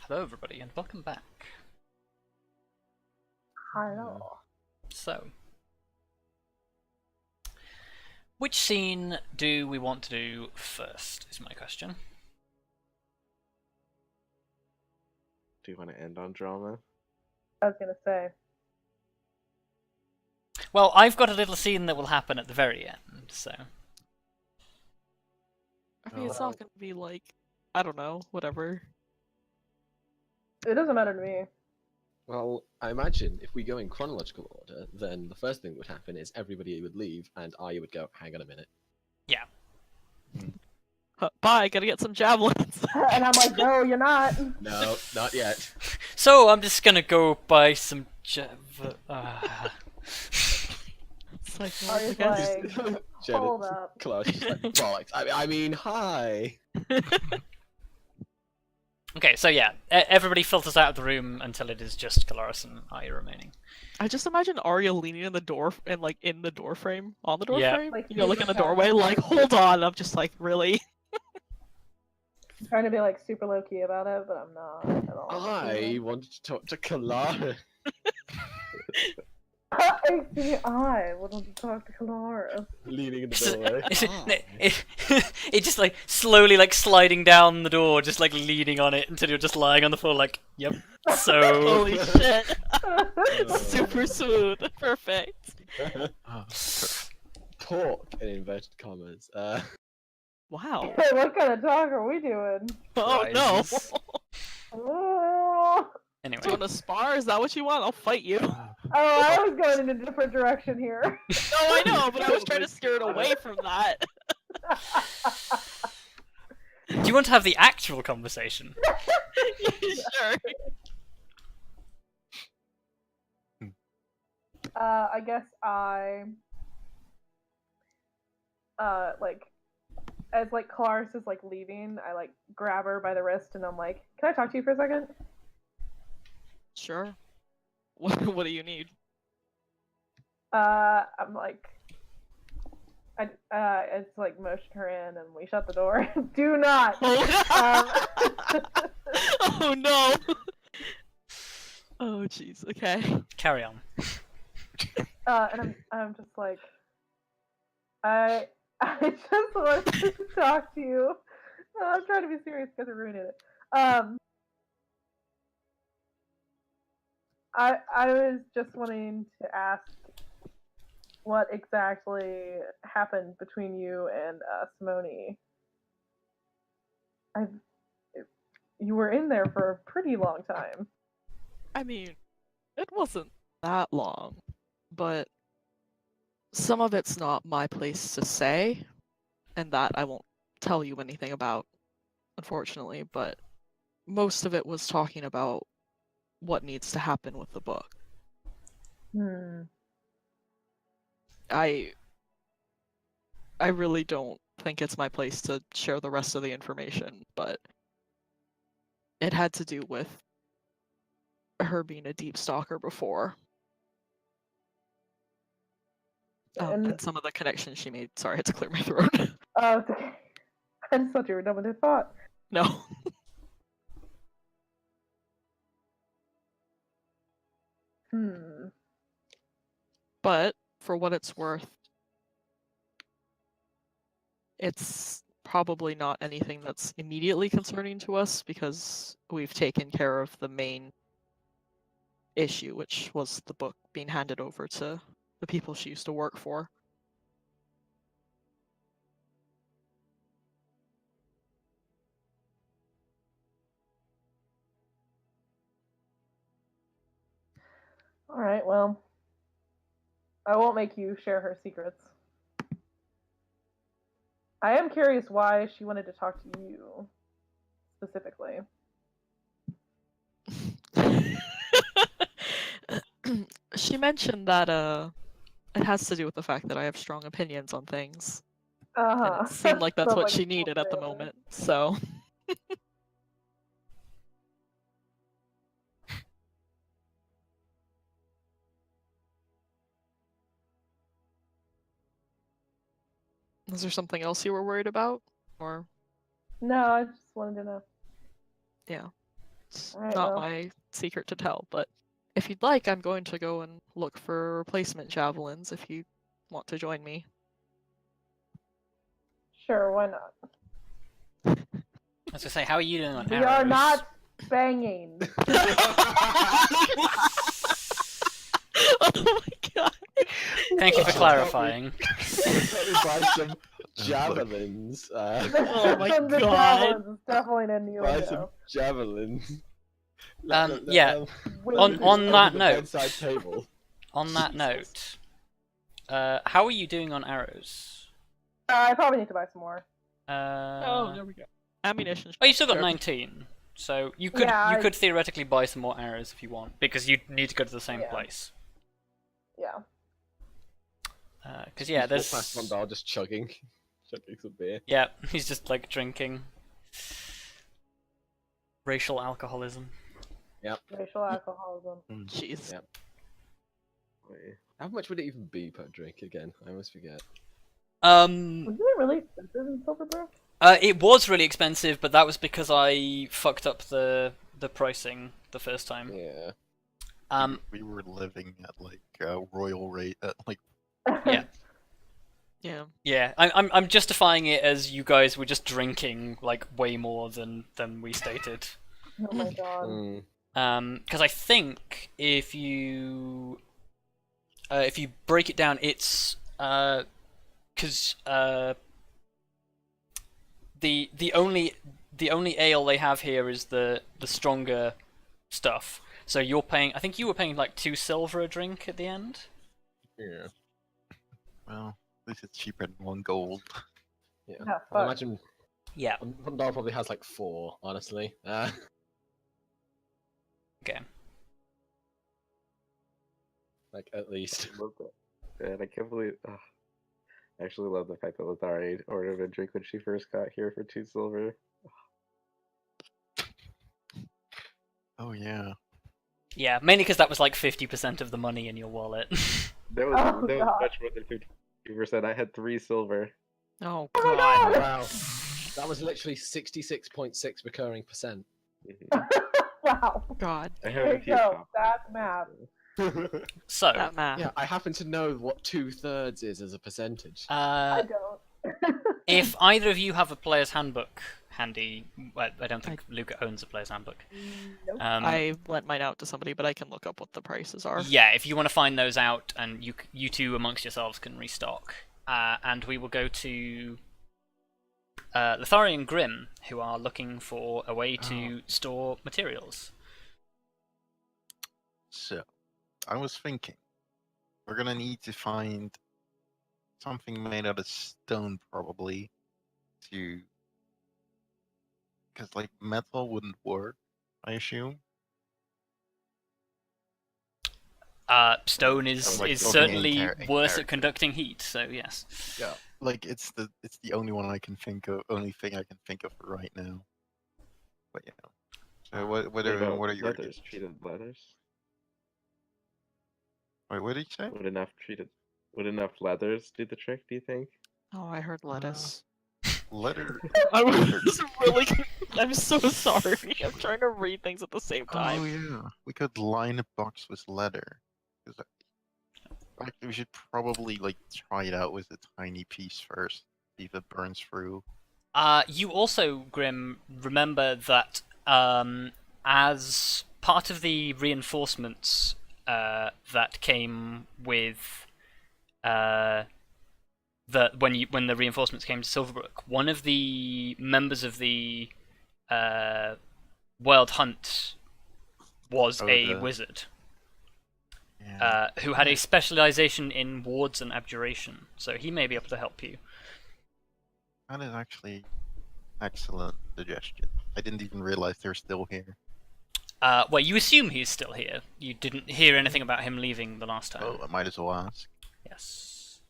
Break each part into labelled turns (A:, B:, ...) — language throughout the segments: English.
A: Hello everybody and welcome back.
B: Hello.
A: So, which scene do we want to do first, is my question.
C: Do you want to end on drama?
B: I was gonna say.
A: Well, I've got a little scene that will happen at the very end, so...
D: I mean, it's not gonna be like, I don't know, whatever.
B: It doesn't matter to me.
E: Well, I imagine if we go in chronological order, then the first thing that would happen is everybody would leave, and Arya would go, hang on a minute.
A: Yeah.
D: Bye, gotta get some javelins.
B: And I'm like, no, you're not.
E: No, not yet.
A: So, I'm just gonna go buy some
D: It's like, well, I
B: Arya's
D: guess.
B: like,
E: Jenna,
B: hold up.
E: Kelariis is like, bollocks. I mean, hi.
A: Okay, so yeah, everybody filters out of the room until it is just Kelariis and Arya remaining.
D: I just imagine Arya leaning in the door, and like in the door frame, on the door
A: Yeah.
D: frame,
B: Like,
D: you know, like in the
B: yeah.
D: doorway, like, hold on, I'm just like, really?
B: I'm trying to be like super low key about it, but I'm not at all.
E: I wanted to talk to Kelariis.
B: I wanted to talk to Kelariis.
E: Leaning in the doorway.
A: It just like slowly like sliding down the door, just like leaning on it until you're just lying on the floor like, yep. So
D: Holy shit. Super smooth. Perfect.
E: Talk in inverted commas.
D: Wow.
B: Hey, what kind of talk are we doing?
D: Oh no.
A: Prizes.
B: Oh,
A: Anyway.
D: Do you want to spar? Is that what you want? I'll fight you. No,
B: I was going in a different direction here.
D: I know, but I was trying to steer it away from that.
A: Do you want to have the actual conversation?
D: Sure.
B: I guess like, as like Kelariis is like leaving, I like grab her by the wrist and I'm like, "Can I talk to you for a second?"
D: Sure. What do you need?
B: I'm like, it's like motion her in and we shut the door. Do not.
D: Oh no. Oh jeez. Okay.
A: Carry on.
B: And I'm just like, I just want to talk to you. I'm trying to be serious because I'm ruining it. I was just wanting to ask what exactly happened between you and Simone. You were in there for a pretty long time.
D: I mean, it wasn't that long, but some of it's not my place to say, and that I won't tell you anything about, unfortunately, but most of it was talking about what needs to happen with the book. I really don't think it's my place to share the rest of the information, but it had to do with her being a deep stalker before. And some of the connections she made. Sorry, I had to clear my throat.
B: Oh, it's okay. I just thought you were done with your thought.
D: No. But for what it's worth, it's probably not anything that's immediately concerning to us because we've taken care of the main issue, which was the book being handed over to the people she used to work for.
B: Alright, well, I won't make you share her secrets. I am curious why she wanted to talk to you, specifically.
D: She mentioned that it has to do with the fact that I have strong opinions on things. And it seemed like that's
B: Sounds
D: what
B: like
D: she
B: a
D: needed at the
B: family.
D: moment, so... Is there something else you were worried about? Or...
B: No, I just wanted to know.
D: Yeah. It's
B: Alright,
D: not
B: well.
D: my secret to tell, but if you'd like, I'm going to go and look for replacement javelins if you want to join me.
B: Sure, why not?
A: I was gonna say, how are you doing on
B: We
A: arrows?
B: are not banging.
D: Oh my god.
A: Thank you for clarifying.
E: Let me buy some javelins.
D: Oh my
B: The
D: God.
B: javelins is definitely an
E: Buy some
B: innuendo.
E: javelins.
A: Yeah.
B: Wait,
A: On
E: over
A: that
E: the
A: note.
E: bedside table.
A: On that note, how are you doing on arrows?
B: I probably need to buy some more.
D: Oh, there we go. Ammunition.
A: Oh, you still got
D: Sure.
A: 19, so you could
B: Yeah,
A: you
B: I-
A: could theoretically buy some more arrows if you want, because you need to go to the same
B: Yeah.
A: place.
B: Yeah.
A: Because yeah,
E: Walk
A: there's
E: past Vondal just chugging some beer.
A: yeah, he's just like drinking. Racial alcoholism.
B: Racial alcoholism.
D: Jeez.
E: Yeah.
C: Wait.
E: How much would it even be per drink again? I always forget.
B: Wasn't it really expensive in Silverbrook?
A: It was really expensive, but that was because I fucked up the pricing the first time.
E: Yeah.
F: We were living at like a royal rate at like
A: Yeah.
D: Yeah.
A: Yeah, I'm justifying it as you guys were just drinking like way more than we stated.
B: Oh my god.
E: Mm.
A: Because I think if you break it down, it's because the only ale they have here is the stronger stuff. So you're paying. I think you were paying like 2 silver a drink at the end.
E: Yeah.
F: well, this is cheaper than 1 gold.
E: Yeah.
B: Yeah,
E: I
B: fuck.
E: imagine
A: Yeah.
E: Vondal probably has like 4, honestly.
A: Okay.
E: Like at least.
C: I love that. And I can't believe. I actually love the fact that Lithari ordered a drink when she first got here for 2 silver.
F: Oh yeah.
A: Yeah, mainly because that was like 50% of the money in your wallet.
C: That was,
B: Oh,
C: that was
B: God.
C: much more than 50%. I had 3 silver.
D: Oh
B: Oh my
D: god.
B: God.
E: Wow. That was literally 66.6 recurring percent.
B: Wow.
D: God.
C: I
B: There
C: have a
B: you
C: few
B: go.
C: copies.
B: That's math.
A: So,
D: That math.
E: Yeah, I happen to know what 2/3 is as a percentage.
B: I don't.
A: if either of you have a player's handbook handy, well, I don't think Luka owns a player's handbook.
B: Nope.
D: I lent mine out to somebody, but I can look up what the prices are.
A: Yeah, if you want to find those out, and you two amongst yourselves can restock, and we will go to Lithari and Grim, who are looking for a way to store materials.
F: So, I was thinking, we're gonna need to find something made out of stone, probably, to, because like metal wouldn't work, I assume.
A: Stone is
F: Like
A: is
F: talking in
A: certainly
F: in
A: worse
F: character.
A: at conducting heat, so yes.
F: Yeah, like it's the only one I can think of, only thing I can think of right now. But yeah. So what
C: What
F: are
C: about
F: what are your
C: leathers? Treated leathers?
F: wait? What did you say?
C: Would enough leathers do the trick, do you think?
D: Oh, I heard lettuce.
F: Letter.
D: I was really. I'm so sorry. I'm trying to read things at the same
F: Oh
D: time.
F: yeah, we could line a box with leather. Like we should probably like try it out with a tiny piece first, see if it burns through.
A: You also, Grim, remember that as part of the reinforcements that came with when the reinforcements came to Silverbrook, one of the members of the World Hunt was a wizard
F: Yeah.
A: who had a specialization in wards and abjuration, so he may be able to help you.
F: That is actually excellent suggestion. I didn't even realize they're still here.
A: Well, you assume he's still here. You didn't hear anything about him leaving the last time.
F: Oh, I might as well ask.
A: Yes.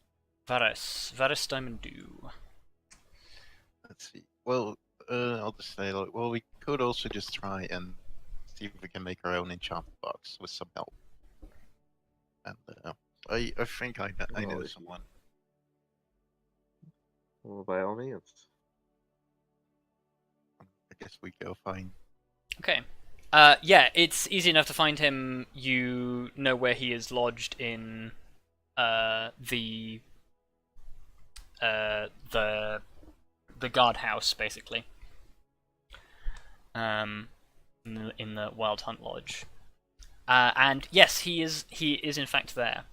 A: Varus Diamond Dew.
F: Let's see. Well, I'll just say, like, well, we could also just try and see if we can make our own enchantment box with some help. And I think I know
C: Well,
F: someone.
C: Well, by all means.
F: I guess we go find.
A: Okay. Yeah, it's easy enough to find him. You know where he is lodged in the guardhouse, basically. In the Wild Hunt Lodge. And yes, he is in fact there.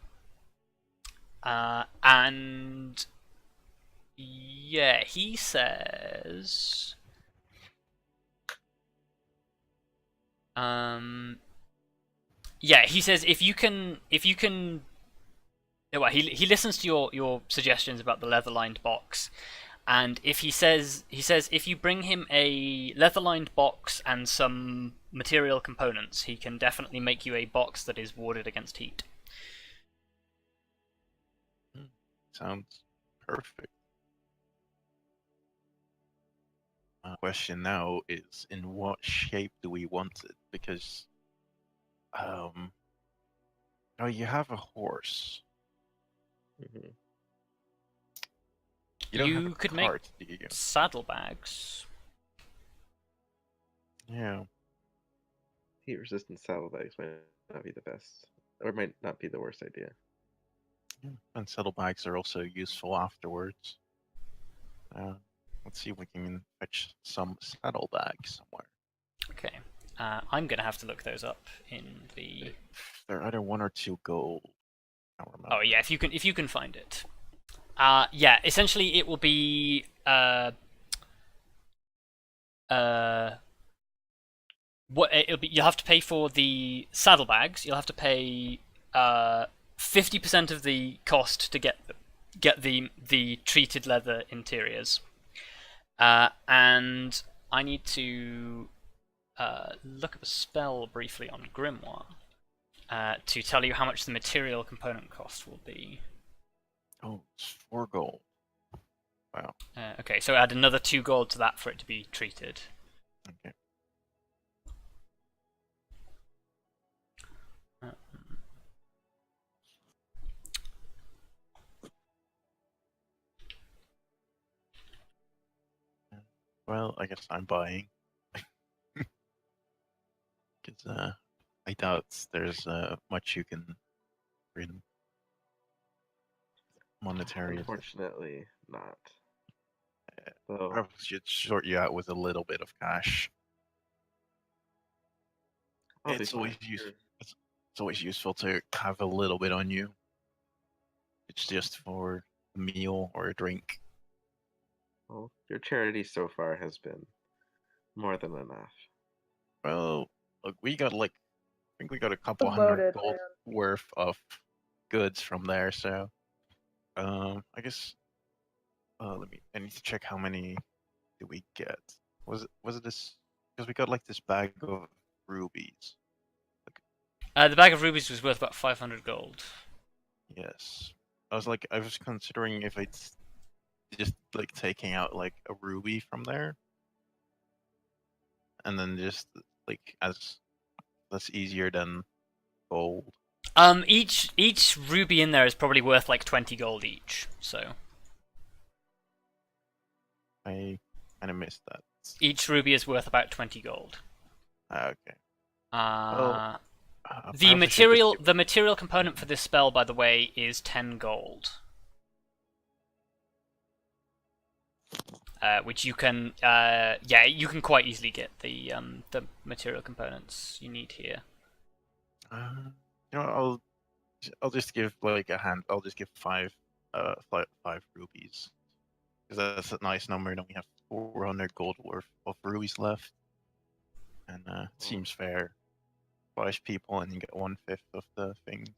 A: And yeah, he says yeah, he says if you can well, he listens to your suggestions about the leather-lined box, and he says if you bring him a leather-lined box and some material components, he can definitely make you a box that is warded against heat.
F: Sounds perfect. Question now is, in what shape do we want it? Because, oh, you have a horse.
C: Hmm.
F: You don't have
A: You
F: a
A: could make
F: cart, do you?
A: saddlebags.
F: Yeah.
C: Heat resistant saddlebags might not be the best, or might not be the worst idea.
F: And saddlebags are also useful afterwards. Let's see if we can fetch some saddlebags somewhere.
A: Okay. I'm gonna have to look those up in the.
F: They're either 1 or 2 gold. I don't remember.
A: Oh yeah, if you can find it. Yeah, essentially it will be what it'll be. You'll have to pay for the saddlebags. You'll have to pay 50% of the cost to get the treated leather interiors. And I need to look up a spell briefly on Grimoire to tell you how much the material component cost will be.
F: Oh, it's 4 gold. Wow.
A: Okay, so add another 2 gold to that for it to be treated.
F: Okay. Well, I guess I'm buying. Because I doubt there's much you can bring monetary.
C: Unfortunately, not.
F: Perhaps
C: So,
F: should sort you out with a little bit of cash.
C: I'll be
F: It's always
C: fine.
F: useful. It's always useful to have a little bit on you. It's just for a meal or a drink.
C: Well, your charity so far has been more than enough.
F: Well, look, we got I think we got a couple
B: Loaded,
F: hundred gold worth of goods from there. So, I guess. I need to check how many did we get. Was it this? Because we got this bag of rubies.
A: The bag of rubies was worth about 500 gold.
F: Yes. I was considering if it's just taking out a ruby from there, and then just as that's easier than gold.
A: Each ruby in there is probably worth 20 gold each. So
F: I kind of missed that.
A: each ruby is worth about 20 gold.
F: Okay.
A: The material component for this spell, by the way, is 10 gold. Which you can, you can quite easily get the material components you need here.
F: I'll just give I'll just give five rubies, because that's a nice number. And we have 400 gold worth of rubies left, and it seems fair. 5 people, and you get 1/5 of the things.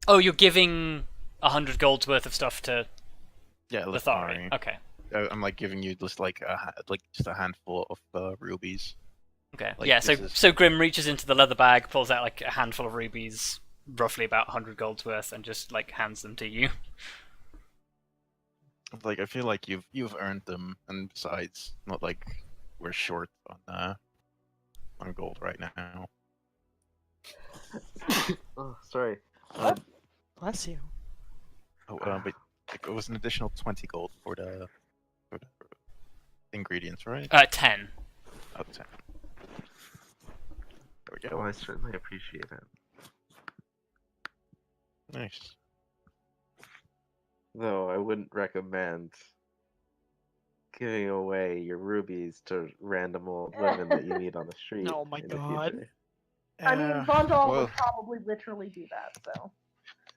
A: Oh, you're giving 100 gold's worth of stuff to
F: Lithari.
A: Okay.
F: I'm giving you just just a handful of rubies.
A: Okay. So Grim reaches into the leather bag, pulls out a handful of rubies, roughly about 100 gold's worth, and just hands them to you.
F: I feel like you've earned them, and besides, not we're short on gold right now.
C: Oh, sorry.
D: Bless you.
F: Oh, but it was an additional 20 gold for the ingredients, right?
A: 10.
F: Oh, 10.
C: I certainly appreciate it.
F: Nice.
C: Though I wouldn't recommend giving away your rubies to random old women that you meet on the street.
D: Oh my
C: in the
D: God.
C: future.
B: I mean, Vondal
F: well,
B: would probably literally do that, so.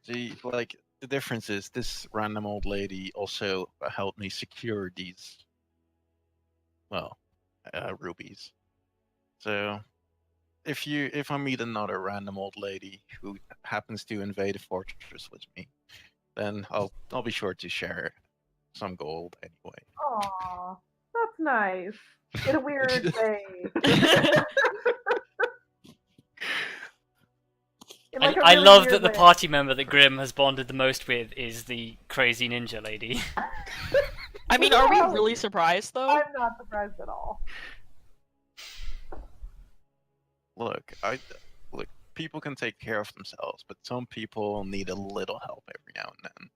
F: see, like, the difference is this random old lady also helped me secure these, well, rubies. So, if I meet another random old lady who happens to invade a fortress with me, then I'll be sure to share some gold anyway.
B: Aw, that's nice. In a weird way. In, like, a
A: I
B: really
A: love
B: weird
A: that the
B: way.
A: party member that Grim has bonded the most with is the crazy ninja lady.
D: I mean, are we
B: Well,
D: really surprised though?
B: I'm not surprised at all.
F: Look, people can take care of themselves, but some people need a little help every now and then.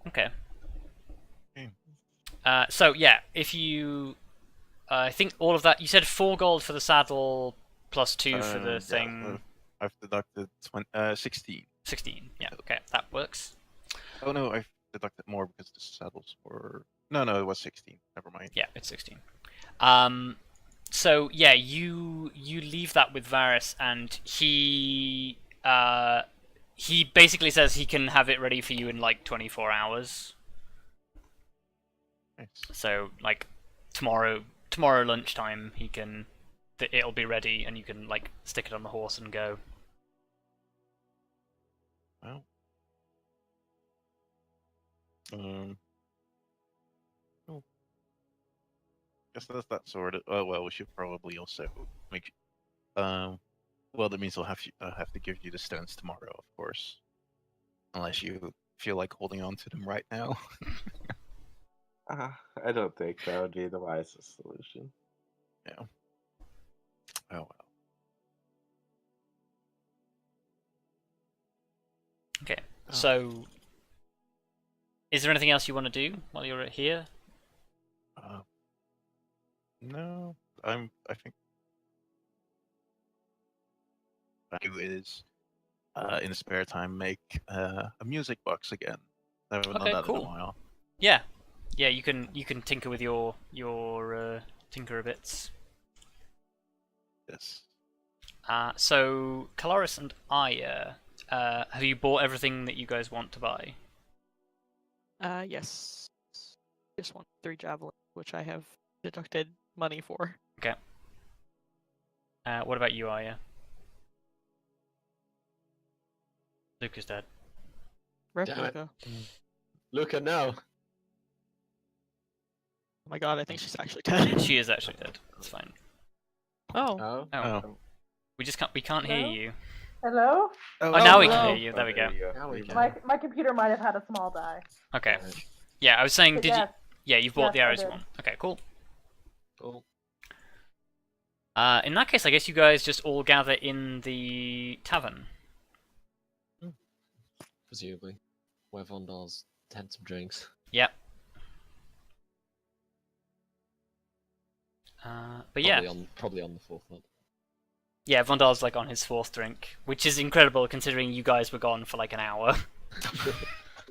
A: Okay.
F: Okay.
A: So yeah, if you, I think all of that. You said 4 gold for the saddle, plus 2 for the
F: Yeah,
A: thing.
F: I've deducted 16.
A: 16. Yeah. Okay, that works.
F: Oh no, I've deducted more because the saddles were. No, it was 16. Never mind.
A: Yeah, it's 16. So yeah, you leave that with Varys, and he basically says he can have it ready for you in like 24 hours.
F: Nice.
A: So like tomorrow lunchtime, it'll be ready, and you can like stick it on the horse and go.
F: Well. Oh. Guess that's sort of. Oh well, we should probably also make. Well, that means I'll have to give you the stones tomorrow, of course, unless you feel like holding on to them right now.
C: I don't think that would be the wisest solution.
F: Yeah. Oh well.
A: Okay.
F: Oh.
A: So, is there anything else you want to do while you're here?
F: No, I think what I do is in the spare time make a music box again. I haven't done
A: Okay,
F: that in
A: cool.
F: a while.
A: Yeah, you can tinker with your tinker bits.
F: Yes.
A: So Kelariis and Arya, have you bought everything that you guys want to buy?
D: Yes. Just want 3 javelins, which I have deducted money for.
A: Okay. What about you, Arya? Luka's dead.
D: Rip
E: Damn it.
D: Luka.
E: Luka, no.
D: Oh my god, I think she's actually dead.
A: She is actually dead. That's fine.
D: Oh.
E: Oh.
A: Oh, we can't hear
B: Hello?
A: you.
B: Hello?
A: Oh, now we can
D: hello.
A: hear you. There we go.
E: Now we can.
B: My computer might have had a small die.
A: Okay. Yeah, I was saying,
B: But
A: did
B: yes,
A: you? Yeah, you've bought
B: yes,
A: the
B: I
A: arrows you
B: did.
A: want. Okay, cool.
E: Cool.
A: In that case, I guess you guys just all gather in the tavern.
E: Presumably. Where Vondal's had some drinks.
A: Yep. But yeah,
E: Probably on the 4th one.
A: yeah, Vondal's like on his 4th drink, which is incredible considering you guys were gone for like an hour.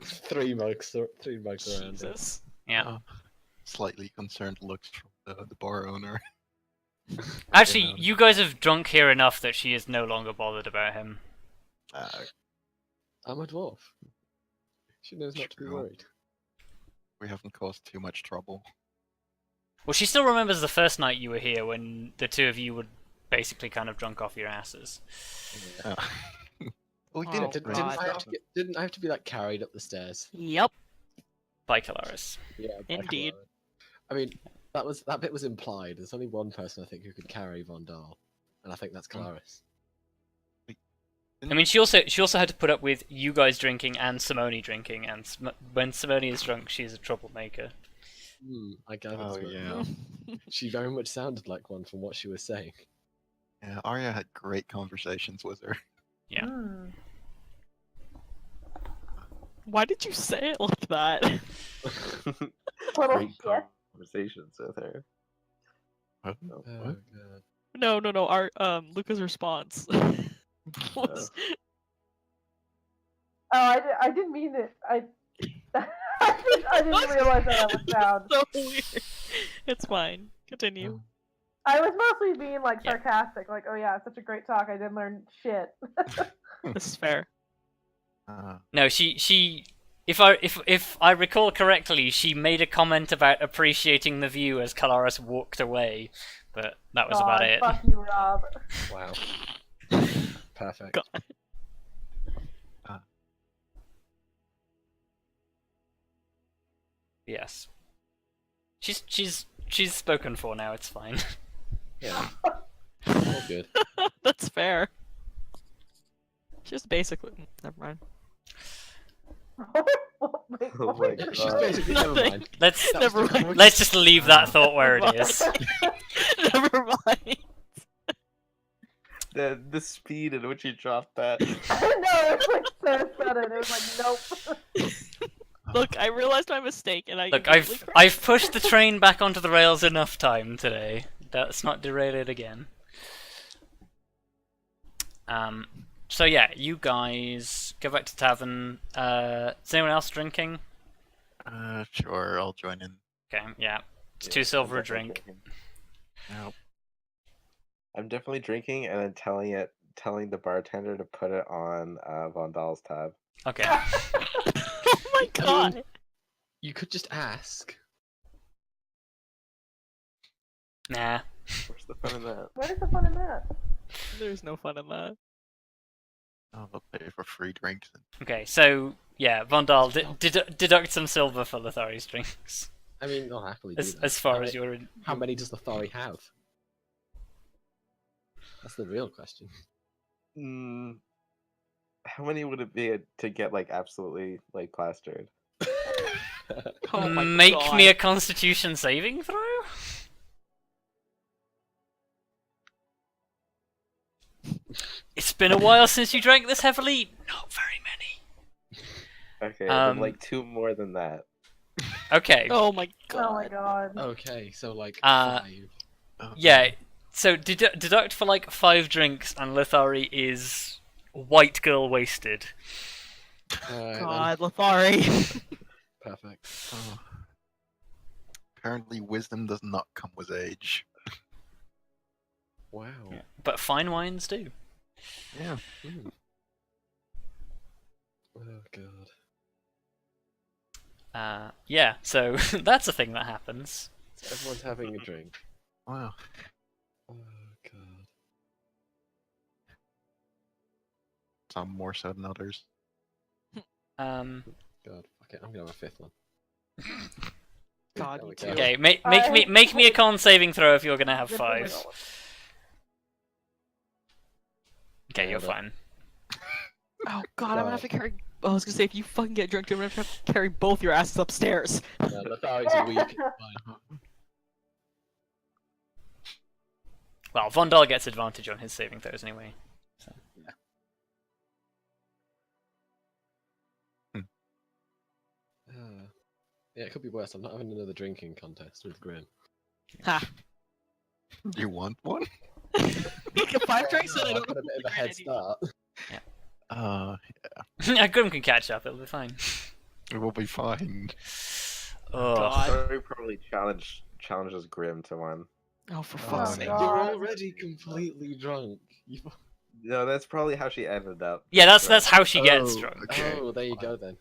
E: 3 mugs around.
D: Jesus.
A: Yeah.
F: Slightly concerned looks from the bar owner.
A: Actually,
E: Yeah.
A: you guys have drunk here enough that she is no longer bothered about him.
E: I'm a dwarf. She knows not to be
F: True.
E: worried.
F: We haven't caused too much trouble.
A: Well, she still remembers the first night you were here when the 2 of you were basically kind of drunk off your asses.
E: Yeah.
F: We
D: Oh,
F: didn't.
D: God.
E: Didn't I have to be like carried up the stairs?
D: Yep.
A: By Kelariis.
E: Yeah.
D: Indeed.
E: I mean, that bit was implied. There's only one person I think who could carry Vondal, and I think that's Kelariis.
A: I mean, she also had to put up with you guys drinking and Simone drinking, and when Simone is drunk, she's a troublemaker.
E: I gathered.
F: Oh
E: as much.
F: yeah.
E: She very much sounded like one from what she was saying.
F: Yeah, Arya had great conversations with her.
A: Yeah.
B: Hmm.
D: Why did you say it like that?
B: Little
C: Great
B: shit.
C: conversations with her.
F: Huh?
C: Oh,
E: Oh
C: what?
E: god.
D: No. Our Luka's response was
B: I didn't mean it. I didn't realize that would sound.
D: so weird. It's fine. Continue.
B: I was mostly being like
A: Yeah.
B: sarcastic, like, "Oh yeah, such a great talk. I didn't learn shit."
D: This is fair.
A: No, she. If I recall correctly, she made a comment about appreciating the view as Kelariis walked away, but that was about
B: God,
A: it.
B: fuck you, Rob.
E: Wow. Perfect.
D: God.
A: Yes. She's spoken for now. It's fine.
E: Yeah. All good.
D: That's fair. Just basically. Never mind.
B: Wait,
C: Oh my
B: what?
C: God.
E: She's basically never
D: Nothing.
E: mind.
A: Let's
E: That was
D: Never
E: just
D: mind.
E: more-
A: let's just leave that thought where it is.
D: Never mind.
C: The speed in which you dropped that.
B: No, it was like so sudden. It was like, nope.
D: Look, I realized my mistake, and I
A: Look,
D: immediately
A: I've pushed the train back onto the rails enough time today. Let's not derail it again. So yeah, you guys go back to tavern. Is anyone else drinking?
F: Sure, I'll join in.
A: Okay, yeah. It's
C: Yeah,
A: 2 silver a
C: I'm definitely
A: drink.
C: drinking.
F: Now,
C: I'm definitely drinking and then telling the bartender to put it on Vondal's tab.
A: Okay.
D: oh my god.
E: You could just ask.
A: Nah.
C: What's the fun in that?
B: What is the fun in that?
D: There's no fun in that.
F: I'll pay for free drinks.
A: Okay, so yeah, Vondal, deduct some silver for Lithari's drinks.
E: I mean, I'll happily do
A: As
E: that.
A: far
E: How
A: as
E: many-
A: you're.
E: How many does Lithari have? That's the real question.
C: How many would it be to get like absolutely like plastered?
D: Oh my
A: Make
D: god.
A: me a Constitution saving throw. It's been a while since you drank this heavily. Not very many.
C: Okay, then, like 2 more than that.
A: Okay.
D: Oh my
B: Oh my
D: god.
B: god.
E: Okay, so like
A: Uh,
E: 5.
F: Okay.
A: Yeah. So deduct for like 5 drinks, and Lithari is white girl wasted.
E: Alright, then.
D: God, Lithari.
E: Perfect.
F: Oh. Apparently, wisdom does not come with age.
E: Wow.
A: But fine wines do.
F: Yeah.
E: Mm. Oh god.
A: Yeah. So that's a thing that happens.
E: So everyone's having a drink.
F: Wow.
E: Oh god.
F: Some more so than others.
A: Um.
E: God. Okay, I'm gonna have a 5th one.
D: God,
E: There we
D: you
E: go.
D: too.
A: Okay. Make me a con saving throw if you're gonna have 5. Okay, you're
E: Nailed it.
A: fine.
D: Oh god, I'm gonna have to carry. I was gonna say, if you fucking get drunk, I'm gonna have to carry both your asses upstairs.
E: No, Lithari's weak. It's fine.
A: Well, Vondal gets advantage on his saving throws anyway.
E: Yeah, it could be worse. I'm not having another drinking contest with Grim.
D: Ha.
F: You want one?
D: You get 5 drinks and I
E: I've
D: don't
E: got a bit of a head start.
A: Grim can catch up. It'll be fine.
F: It will be fine.
A: Oh.
D: God.
C: Sorry, probably challenges Grim to one.
D: Oh, for
F: Oh,
D: fuck's
F: no.
D: sake.
E: You're
B: God.
E: already completely drunk.
C: No, that's probably how she ended up.
A: Yeah, that's how she gets
F: Oh,
A: drunk.
F: okay.
E: Oh, there you go then.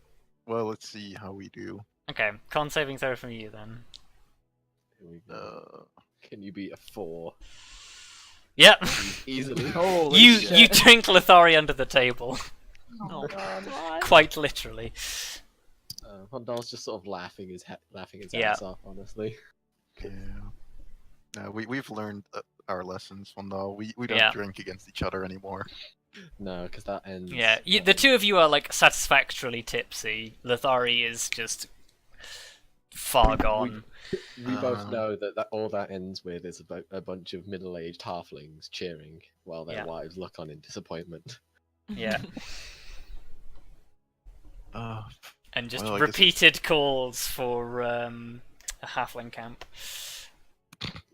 F: Well, let's see how we do.
A: Okay, con saving throw from you then.
E: Here we go.
F: Uh,
E: Can you beat a 4?
A: Yep.
E: Easily.
A: You drink Lithari under the table,
B: Oh god.
A: quite literally.
E: Vondal's just sort of laughing his
A: Yeah.
E: ass off, honestly.
F: yeah. No, we've learned our lessons, Vondal. We don't
A: Yeah.
F: drink against each other anymore.
E: No, because that ends.
A: Yeah, the two of you are like satisfactorily tipsy. Lithari is just far gone.
E: We both know that all that ends with is a bunch of middle-aged halflings cheering while their
A: Yeah.
E: wives look on in disappointment.
A: Yeah,
F: Uh,
A: and just
F: Well, I guess
A: repeated calls for a halfling camp.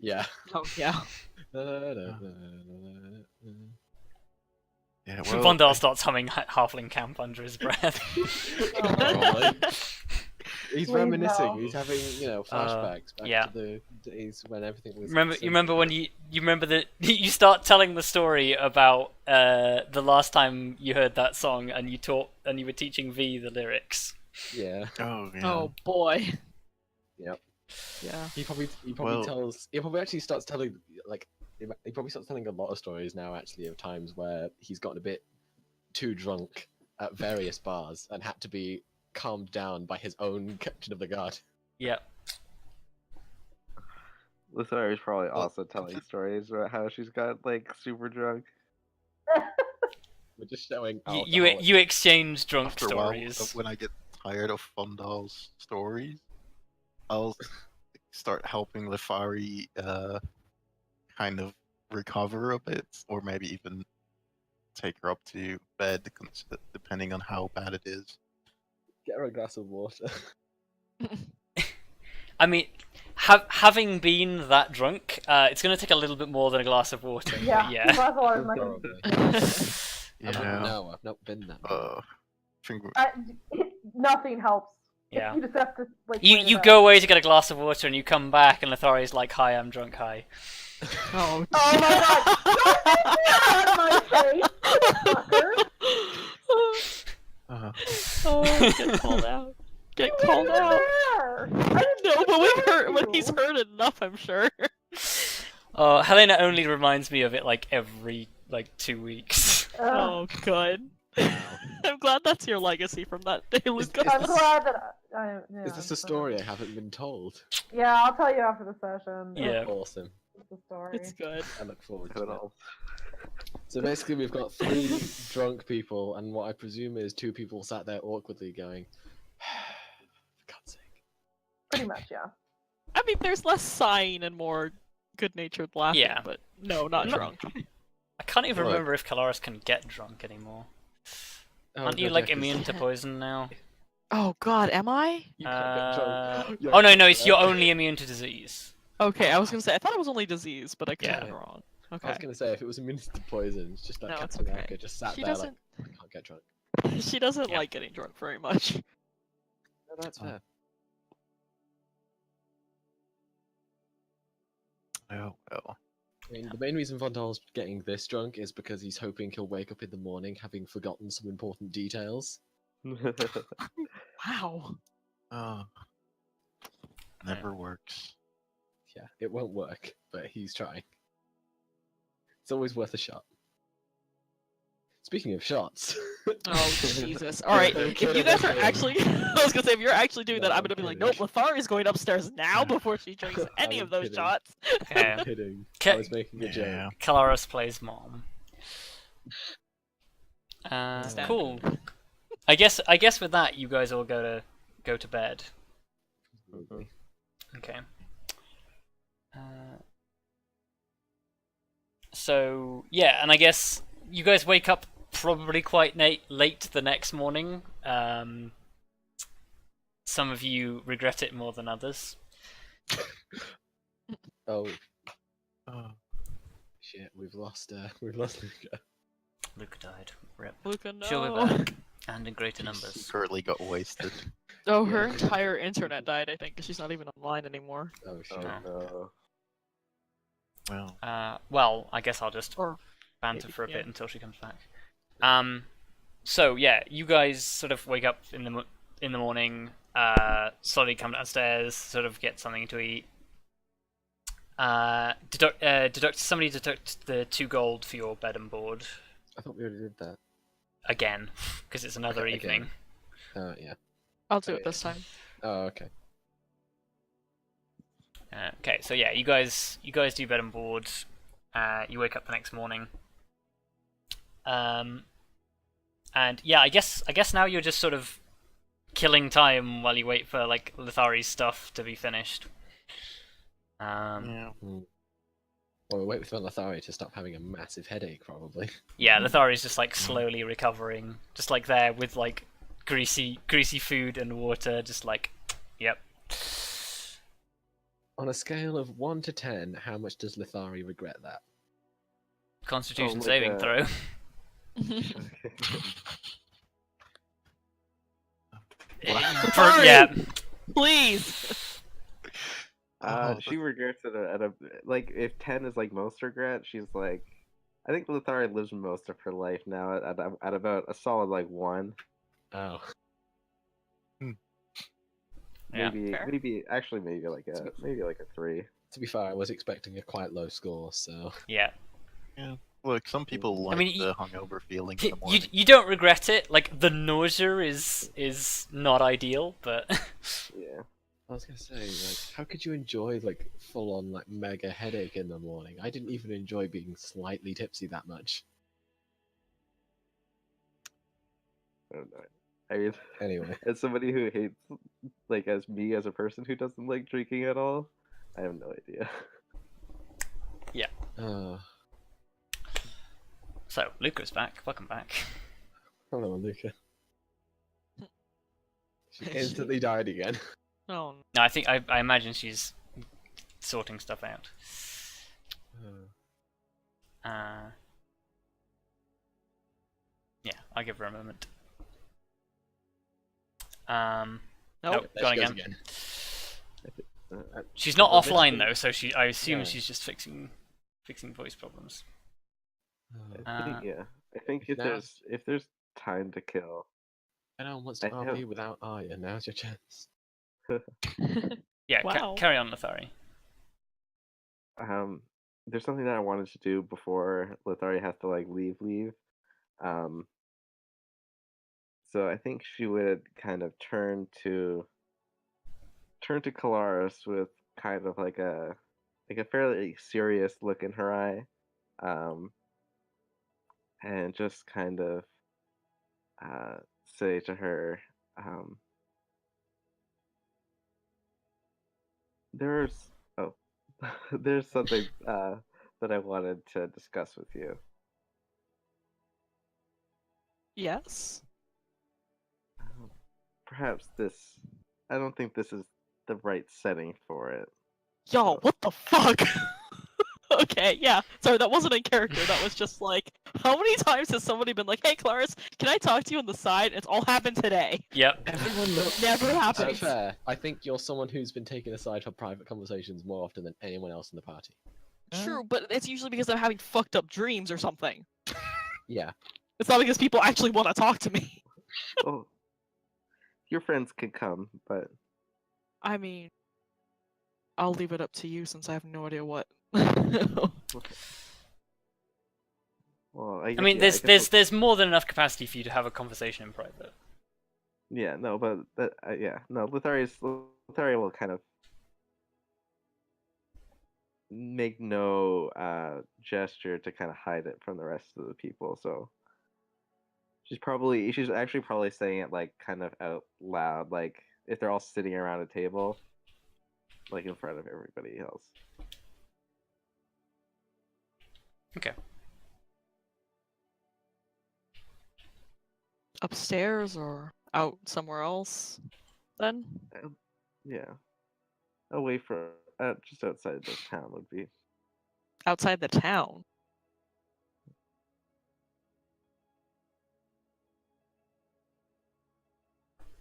E: Yeah.
D: Oh yeah.
F: Yeah, well,
A: Vondal starts humming halfling camp under his breath.
E: Probably. He's
B: Please
E: reminiscing.
B: no.
E: He's having, flashbacks back
A: yeah.
E: to the days when everything was.
A: You remember when you remember that you start telling the story about the last time you heard that song and you were teaching V the lyrics.
E: Yeah.
F: Oh, yeah.
D: Oh boy.
E: Yep.
D: Yeah.
E: He probably
F: Well-
E: tells. He probably actually starts telling he probably starts telling a lot of stories now. Actually, of times where he's gotten a bit too drunk at various bars and had to be calmed down by his own captain of the guard.
A: Yep.
C: Lithari is probably
F: Well,
C: also telling stories about how she's got like super drunk.
E: We're just showing.
A: You exchange drunk
F: After a while,
A: stories.
F: when I get tired of Vondal's stories, I'll start helping Lithari kind of recover a bit, or maybe even take her up to bed, depending on how bad it is.
E: Get her a glass of water.
A: I mean, having been that drunk, it's going to take a little bit more than a glass of water. but
B: Yeah.
A: yeah.
B: Glass of water is my
E: Probably.
F: Yeah.
E: No, I've not been that.
F: I think
B: Nothing helps.
A: Yeah.
B: You just have to like.
A: You
B: wait it
A: you
B: out.
A: go away to get a glass of water and you come back and Lithari's like, "Hi, I'm drunk. Hi."
D: Oh.
B: Oh my god! Don't take me out of my face, fucker.
D: Oh, get called out. Get called out.
B: There. I didn't
D: No, but
B: hear
D: when
B: you.
D: he's heard enough, I'm sure.
A: Helena only reminds me of it like every 2 weeks.
D: Oh, good. I'm glad that's your legacy from that day, Luka.
B: I'm glad that yeah,
E: Is this a story I haven't been told?
B: Yeah, I'll tell you after the session.
A: Yeah.
E: Awesome.
B: It's a story.
D: It's good.
E: I look forward
C: Who
E: to it.
C: knows?
E: So basically, we've got 3 drunk people, and what I presume is 2 people sat there awkwardly going, "For God's sake."
B: Pretty much, yeah.
D: I mean, there's less sighing and more good-natured laughing,
A: Yeah.
D: but no, not drunk.
A: I can't even
E: Look.
A: remember if Kelariis can get drunk anymore.
E: Oh,
A: Aren't you
E: no,
A: like
E: Jack is-
A: immune to poison now?
D: Oh God, am I?
E: You can't get drunk.
A: Oh no, it's you're only immune to disease.
D: Okay, I was gonna say I thought it was only disease, but I could
A: Yeah.
D: be wrong.
E: I
D: Okay.
E: was gonna say if it was immune to poison, it's just like
D: No, it's
E: Captain
D: okay.
E: America just sat
D: She
E: there
D: doesn't.
E: like, I can't get drunk.
D: She doesn't
A: Yeah.
D: like getting drunk very much.
E: No, that's fair.
F: Oh well.
E: I mean, the main reason Vondal's getting this drunk is because he's hoping he'll wake up in the morning having forgotten some important details.
D: Wow.
F: Oh. Never works.
E: Yeah, it won't work, but he's trying. It's always worth a shot. Speaking of shots.
D: Oh Jesus! All right, if you guys are actually, I was gonna say if you're actually doing that,
E: No,
D: I'm
E: I'm
D: gonna be like,
E: kidding.
D: nope, Lithari is going upstairs now before she drinks any
E: I'm
D: of those
E: kidding.
D: shots.
A: Okay.
E: I'm kidding.
A: Ca-
E: I was making a joke.
F: Yeah.
A: Kelariis plays mom.
D: Standard.
A: Cool. I guess with that you guys all go to bed. Okay. So yeah, and I guess you guys wake up probably quite late the next morning. Some of you regret it more than others.
E: Oh
F: Oh.
E: shit, we've lost Luka.
A: Luka died. Rip.
D: Luka, no.
A: She'll be back, and in greater numbers.
F: Secretly got wasted.
D: Oh, her
E: Yeah.
D: entire internet died. I think 'cause she's not even online anymore.
E: Oh shit.
C: Oh no.
F: Well,
A: Well, I guess I'll just
D: Or
A: banter
D: maybe,
A: for a
D: yeah.
A: bit until she comes back. So yeah, you guys sort of wake up in the morning, slowly come downstairs, sort of get something to eat. Somebody deduct the 2 gold for your bed and board
E: I thought we already did that.
A: again, because it's another
E: Okay,
A: evening.
E: again. Yeah.
D: I'll do
E: Oh,
D: it this time.
E: Oh, okay.
A: Okay, so yeah, you guys do bed and board. You wake up the next morning. And yeah, I guess now you're just sort of killing time while you wait for like Lithari's stuff to be finished.
F: yeah.
E: Well, we'll wait for Lithari to stop having a massive headache, probably.
A: Yeah, Lithari's just like slowly recovering, just like there with like greasy food and water, just like, yep.
E: On a scale of 1 to 10, how much does Lithari regret that?
A: Constitution
C: like
A: saving
C: a-
A: throw.
D: Sorry.
A: Yeah.
D: Please.
C: She regrets it at a like if 10 is like most regret, she's like, I think Lithari lives most of her life now at about a solid like 1.
E: Oh.
A: Yeah.
C: Maybe
D: Fair.
C: maybe actually maybe like a 3.
E: To be fair, I was expecting a quite low score, so...
A: Yeah.
F: Look, some people like
A: mean,
F: the hungover feeling in the
A: You
F: morning.
A: you don't regret it. Like the nausea is not ideal, but
C: Yeah.
E: I was gonna say, like, how could you enjoy, like, full-on, like, mega headache in the morning? I didn't even enjoy being slightly tipsy that much.
C: I don't know. I mean,
E: Anyway.
C: as somebody who hates, like, as me as a person who doesn't like drinking at all, I have no idea.
A: so Luka's back. Welcome back.
E: Hello, Luka. She instantly died again.
D: Oh,
A: No, I think I imagine she's sorting stuff out. Yeah, I'll give her a moment.
D: nope.
A: Nope,
E: There
A: gone
E: she goes
A: again. She's not
E: Well,
A: offline
E: basically-
A: though, so I assume
E: Yeah.
A: she's just fixing voice problems.
C: Yeah, I think if
E: Now-
C: there's time to kill,
E: Anyone wants
C: I
E: to
C: have-
E: RP without Arya, now's your chance.
A: Yeah,
D: Wow.
A: carry on, Lithari.
C: there's something that I wanted to do before Lithari has to like leave. So I think she would kind of turn to Kelariis with kind of like a fairly serious look in her eye, and just kind of say to her, there's there's something that I wanted to discuss with you.
D: Yes.
C: Perhaps I don't think this is the right setting for it.
D: Yo, what the fuck? Okay, yeah. Sorry, that wasn't in character. That was just like, how many times has somebody been like, "Hey, Clarice, can I talk to you on the side?" It's all happened today.
A: Yep.
E: Everyone looks...
D: Never
E: To be
D: happens.
E: fair, I think you're someone who's been taken aside for private conversations more often than anyone else in the party.
D: True, but it's usually because I'm having fucked up dreams or something.
E: Yeah.
D: It's not because people actually want to talk to me.
C: Oh, your friends could come, but
D: I mean, I'll leave it up to you since I have no idea what.
C: well,
A: I mean,
C: guess
A: there's more than enough capacity for you to have a conversation in private.
C: yeah, no, but Lithari will kind of make no gesture to kind of hide it from the rest of the people. So she's actually probably saying it like kind of out loud, like if they're all sitting around a table, like in front of everybody else.
A: Okay.
D: Upstairs or out somewhere else, then?
C: Yeah, away from just outside the town would be.
D: Outside the town.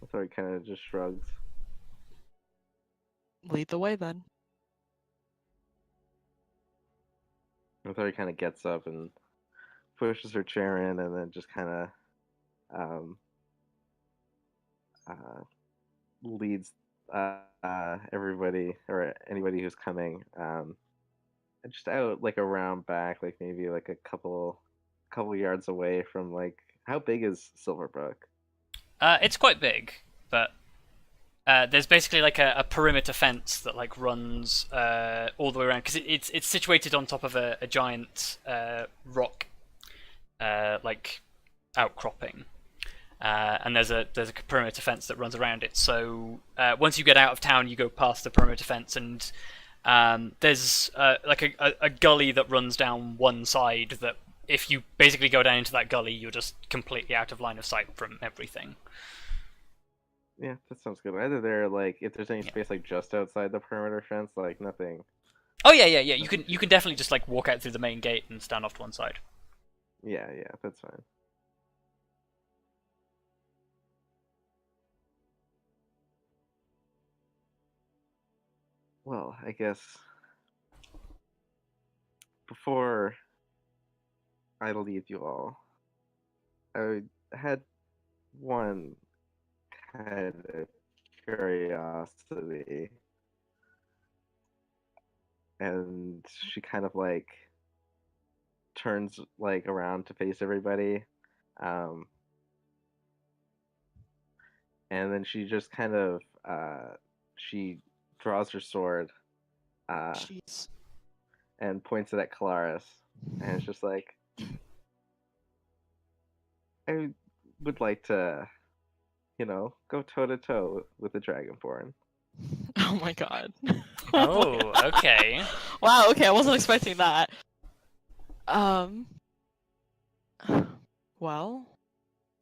C: Lithari kind of just shrugs.
D: Lead the way then.
C: Lithari kind of gets up and pushes her chair in, and then just kind of leads everybody or anybody who's coming just out like around back, like maybe like a couple yards away from like how big is Silverbrook?
A: It's quite big, but there's basically like a perimeter fence that like runs all the way around because it's situated on top of a giant rock like outcropping, and there's a perimeter fence that runs around it. So once you get out of town, you go past the perimeter fence, and there's like a gully that runs down one side that if you basically go down into that gully, you're just completely out of line of sight from everything.
C: Yeah, that sounds good. Either they're like, if there's any
A: Yeah.
C: space like just outside the perimeter fence, like nothing.
A: Oh yeah. You can definitely just like walk out through the main gate and stand off to one side.
C: Yeah, that's fine. Well, I guess before I leave you all, I had one kind of curiosity, and she kind of like turns like around to face everybody, um, and then she just kind of she draws her sword
D: Jeez.
C: and points it at Kelariis, and it's just like, I would like to, go toe to toe with the Dragonborn.
D: Oh my god.
A: Oh, okay.
D: Wow, okay, I wasn't expecting that. Well,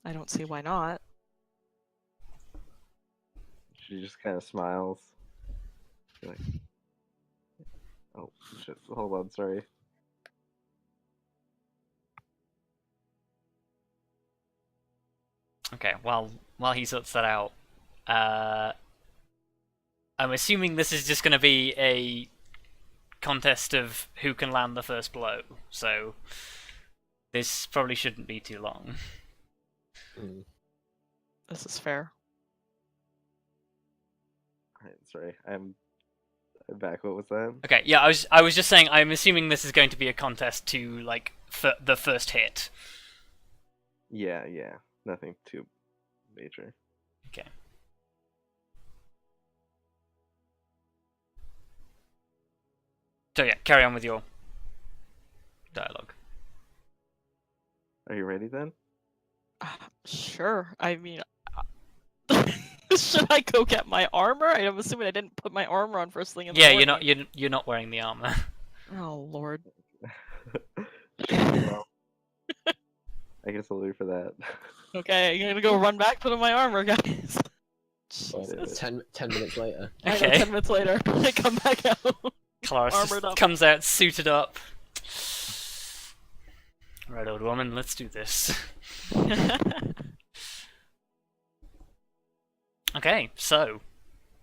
D: I don't see why not.
C: She just kind of smiles. Like, oh shit! Hold on, sorry.
A: Okay. While he sorts that out, I'm assuming this is just going to be a contest of who can land the first blow. So this probably shouldn't be too long.
E: Mm.
D: This is fair.
C: Alright, sorry. I'm back. What was that?
A: Okay. Yeah. I was just saying. I'm assuming this is going to be a contest to like the first hit.
C: Yeah. Nothing too major.
A: Okay. So yeah, carry on with your dialogue.
C: Are you ready then?
D: Sure. I mean, should I go get my armor? I'm assuming I didn't put my armor on first thing in the
A: Yeah,
D: morning.
A: you're not wearing the armor.
D: Oh lord.
C: Well, I can salute you for that.
D: Okay, I'm gonna go run back, put on my armor, guys.
E: Well,
D: Jesus.
E: 10 minutes later.
D: I know,
A: Okay.
D: 10 minutes later, I come back out.
A: Kelariis
D: Armored
A: just
D: up.
A: comes out suited up. Right, old woman, let's do this. Okay, so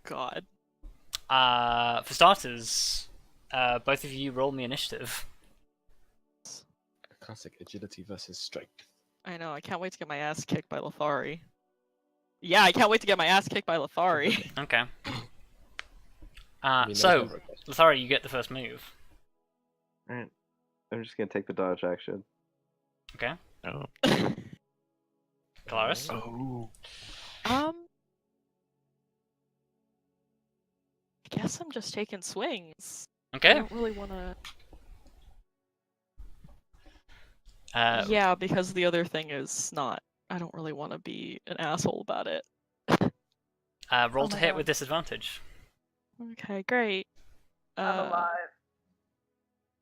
D: God.
A: for starters, both of you roll me initiative.
E: Classic agility versus strength.
D: I know, I can't wait to get my ass kicked by Lithari. Yeah, I can't wait to get my ass kicked by Lithari.
A: Okay.
E: I mean,
A: So,
E: those numbers are-
A: Lithari, you get the first move.
C: Alright. I'm just gonna take the dodge action.
A: Okay.
F: Oh.
A: Kelariis?
F: Oh.
D: I guess I'm just taking swings. I
A: Okay.
D: don't really wanna...
A: Yeah.
D: because the other thing is not... I don't really want to be an asshole about it.
A: Roll
D: Oh
A: to
D: my
A: hit
D: God.
A: with disadvantage.
D: Okay, great.
B: I'm alive.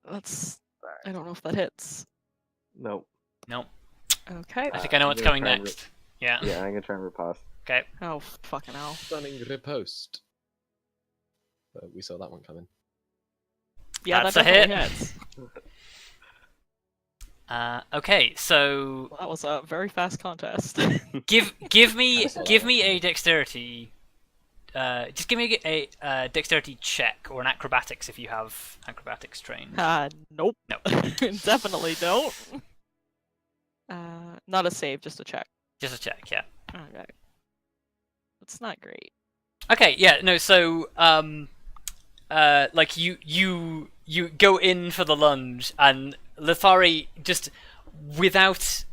D: That's...
B: Sorry.
D: I don't know if that hits.
C: Nope.
A: Nope.
D: Okay.
A: I think I know
C: I'm
A: what's
C: gonna
A: coming
C: try and
A: next. Yeah.
C: Yeah, I'm gonna try and riposte.
A: Okay.
D: Oh, fucking hell.
E: Stunning riposte. But we saw that one coming.
D: Yeah,
A: That's
D: that
A: a hit.
D: definitely hits.
A: Okay, so
D: Well, that was a very fast contest.
A: give me
E: I saw that
A: give
E: one
A: me a
E: coming.
A: dexterity. Just give me a dexterity check or an acrobatics if you have acrobatics trained.
D: Nope.
A: No.
D: Definitely don't. Not a save, just a check.
A: Just a check, yeah.
D: Okay. That's not great.
A: Okay, yeah, no, so like you go in for the lunge and Lithari just without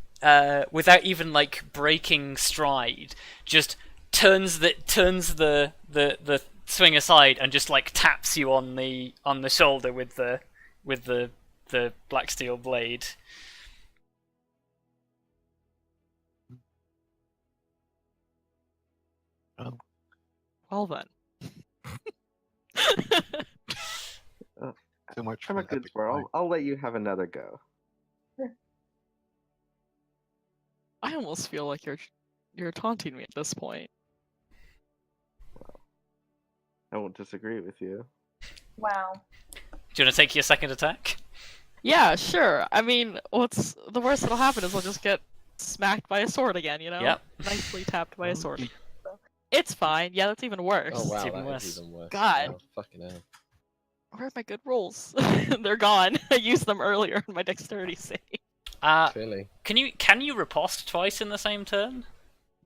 A: even like breaking stride just turns the swing aside and just like taps you on the shoulder with the black steel blade.
F: Oh.
D: Well then.
F: Too much
C: I'm
F: for
C: a
F: an
C: good
F: epic
C: sport.
F: fight.
C: I'll let you have another go.
D: I almost feel like you're taunting me at this point.
C: I won't disagree with you.
B: Wow.
A: Do you want to take your second attack?
D: Yeah, sure. I mean, what's the worst that'll happen is I'll just get smacked by a sword again, you know?
A: Yep.
D: Nicely tapped by a
F: Oh,
D: sword.
F: you-
D: It's fine. Yeah, that's even worse.
E: Oh wow,
A: even
E: that
A: worse.
E: is even worse.
D: God.
E: Wow, fucking hell.
D: Where are my good rolls? They're gone. I used them earlier in my dexterity save.
E: Clearly.
A: Can you riposte twice in the same turn?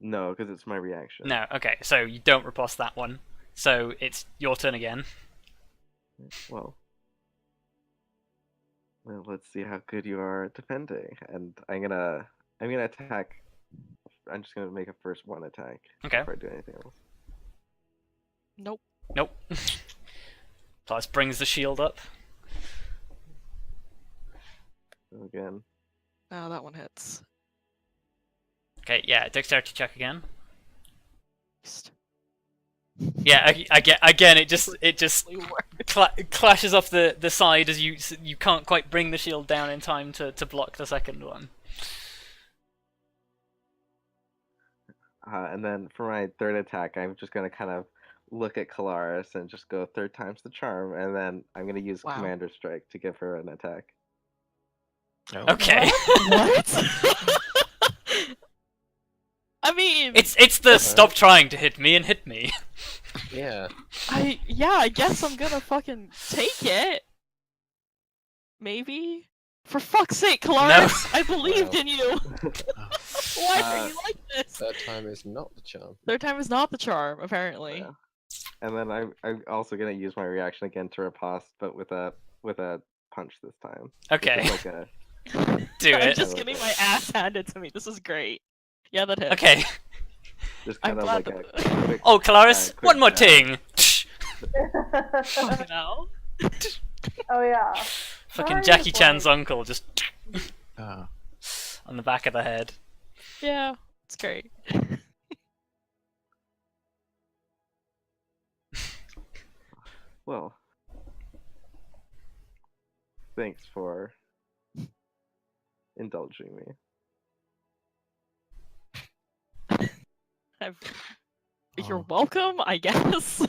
C: No, because it's my reaction.
A: No. Okay, so you don't riposte that one. So it's your turn again.
C: Well, let's see how good you are at defending, and I'm gonna attack. I'm just gonna make a first one attack
A: Okay.
C: before I do anything else.
D: Nope.
A: Nope. Plus brings the shield up.
C: So again,
D: Oh, that one hits.
A: Okay, yeah, dexterity check again.
D: Just
A: Yeah, again. It just
D: really worked.
A: clashes off the side as you can't quite bring the shield down in time to block the second one.
C: and then for my third attack, I'm just gonna kind of look at Kelariis and just go third time's the charm, and then I'm gonna use
D: Wow.
C: Commander Strike to give her an attack.
F: Oh.
A: Okay.
D: What? I mean,
A: It's the stop trying to hit me and hit me.
E: Yeah.
D: I guess I'm gonna fucking take it. Maybe. For fuck's sake, Kelariis, I believed
E: Wow.
D: in you. Why are you like this?
E: Third time is not the charm.
D: Third time is not the charm, apparently.
C: Yeah. And then I'm also gonna use my reaction again to riposte, but with a punch this time.
A: Okay,
C: Just like a
A: do
D: I'm
A: it.
D: just getting my ass handed to me. This is great. Yeah, that hits.
A: Okay.
C: just
D: I'm
C: kind of
D: glad
C: like a
D: that-
C: quick,
A: Oh, Kelariis,
C: quick
A: one more
C: jab.
A: ting.
D: Fucking hell.
B: Oh yeah.
A: Fucking
B: Sorry,
A: Jackie
B: it's
A: Chan's
B: like-
A: uncle just
F: Ah.
A: on the back of the head.
D: Yeah, it's great.
C: Well, thanks for indulging me.
D: You're
F: Oh.
D: welcome, I guess.